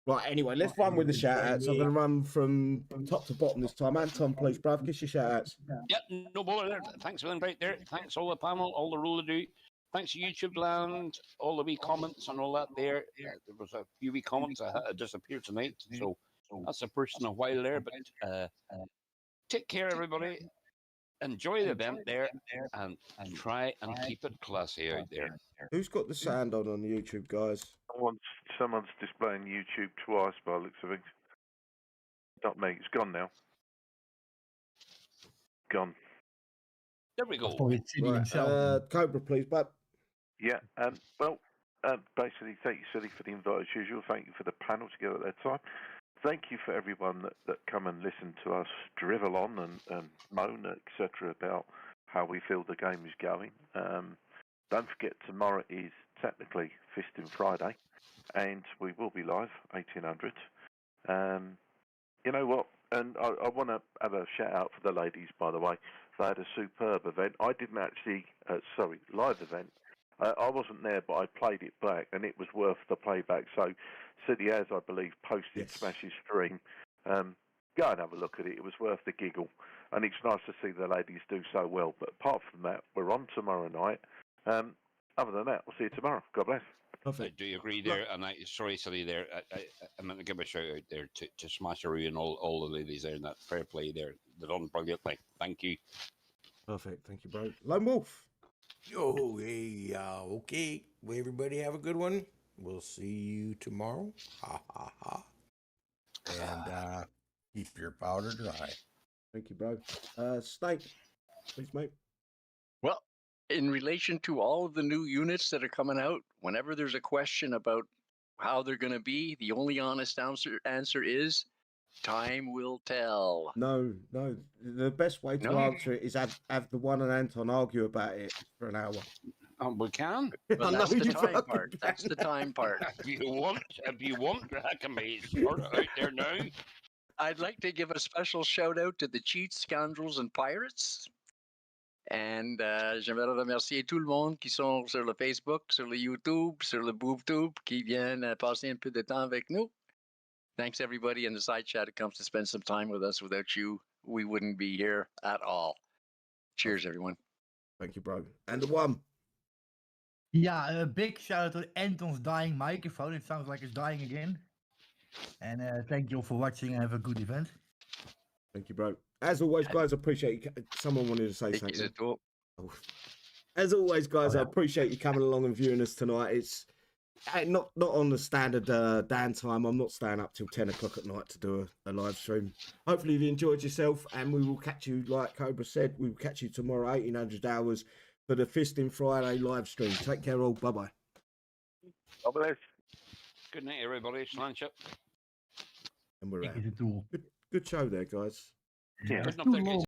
Right, anyway, let's run with the shout-outs. I'm going to run from top to bottom this time. Anton, please, bruv, give your shout-outs. Yeah, no bother there. Thanks for the invite there. Thanks all the panel, all the rule to do. Thanks YouTube land, all the wee comments and all that there. There was a few wee comments that disappeared tonight, so that's a person a while there. But take care, everybody. Enjoy the event there, and try and keep it classy out there. Who's got the sound on the YouTube, guys? Someone's displaying YouTube twice by the looks of it. Not me. It's gone now. Gone. There we go. Right, Cobra, please, bud. Yeah, basically, thank you, Silly, for the invite as usual. Thank you for the panel together at that time. Thank you for everyone that come and listen to us drivel on and moan, etc., about how we feel the game is going. Don't forget, tomorrow is technically Fisting Friday, and we will be live, 1800. You know what? And I want to have a shout out for the ladies, by the way. They had a superb event. I didn't actually, live event. I wasn't there, but I played it back, and it was worth the playback. So, City has, I believe, posted Smash's stream. Go and have a look at it. It was worth the giggle, and it's nice to see the ladies do so well. But apart from that, we're on tomorrow night. Other than that, we'll see you tomorrow. God bless. I do agree there, and sorry, Silly, there. I meant to give a shout out there to Smasheroo and all the ladies there in that fair play there. They're done brilliantly. Thank you. Perfect. Thank you, bro. Lone Wolf. Yo, hey, okay. Well, everybody have a good one. We'll see you tomorrow. Ha ha ha. And keep your powder dry. Thank you, bro. Snake, please, mate. Well, in relation to all of the new units that are coming out, whenever there's a question about how they're going to be, the only honest answer is time will tell. No. The best way to answer it is have the one and Anton argue about it for an hour. We can. Well, that's the time part. That's the time part. If you want, I can be sort of out there now. I'd like to give a special shout out to the cheats, scoundrels, and pirates. And j'aimerais remercier tout le monde qui sont sur le Facebook, sur le YouTube, sur le BoobTube, qui viennent passer un peu de temps avec nous. Thanks everybody in the side chat who comes to spend some time with us. Without you, we wouldn't be here at all. Cheers, everyone. Thank you, bro. And the one. Yeah, a big shout out to Anton's dying microphone. It sounds like it's dying again. And thank you all for watching and have a good event. Thank you, bro. As always, guys, I appreciate you. Someone wanted to say something. Oh. As always, guys, I appreciate you coming along and viewing us tonight. It's not on the standard Dan time. I'm not staying up till 10 o'clock at night to do a live stream. Hopefully you enjoyed yourself, and we will catch you, like Cobra said, we will catch you tomorrow, 1800 hours, for the Fisting Friday live stream. Take care all. Bye-bye. God bless. Good night, everybody. Slanch up. And we're out. Is it all. Good show there, guys. Yeah. Good enough there, guys.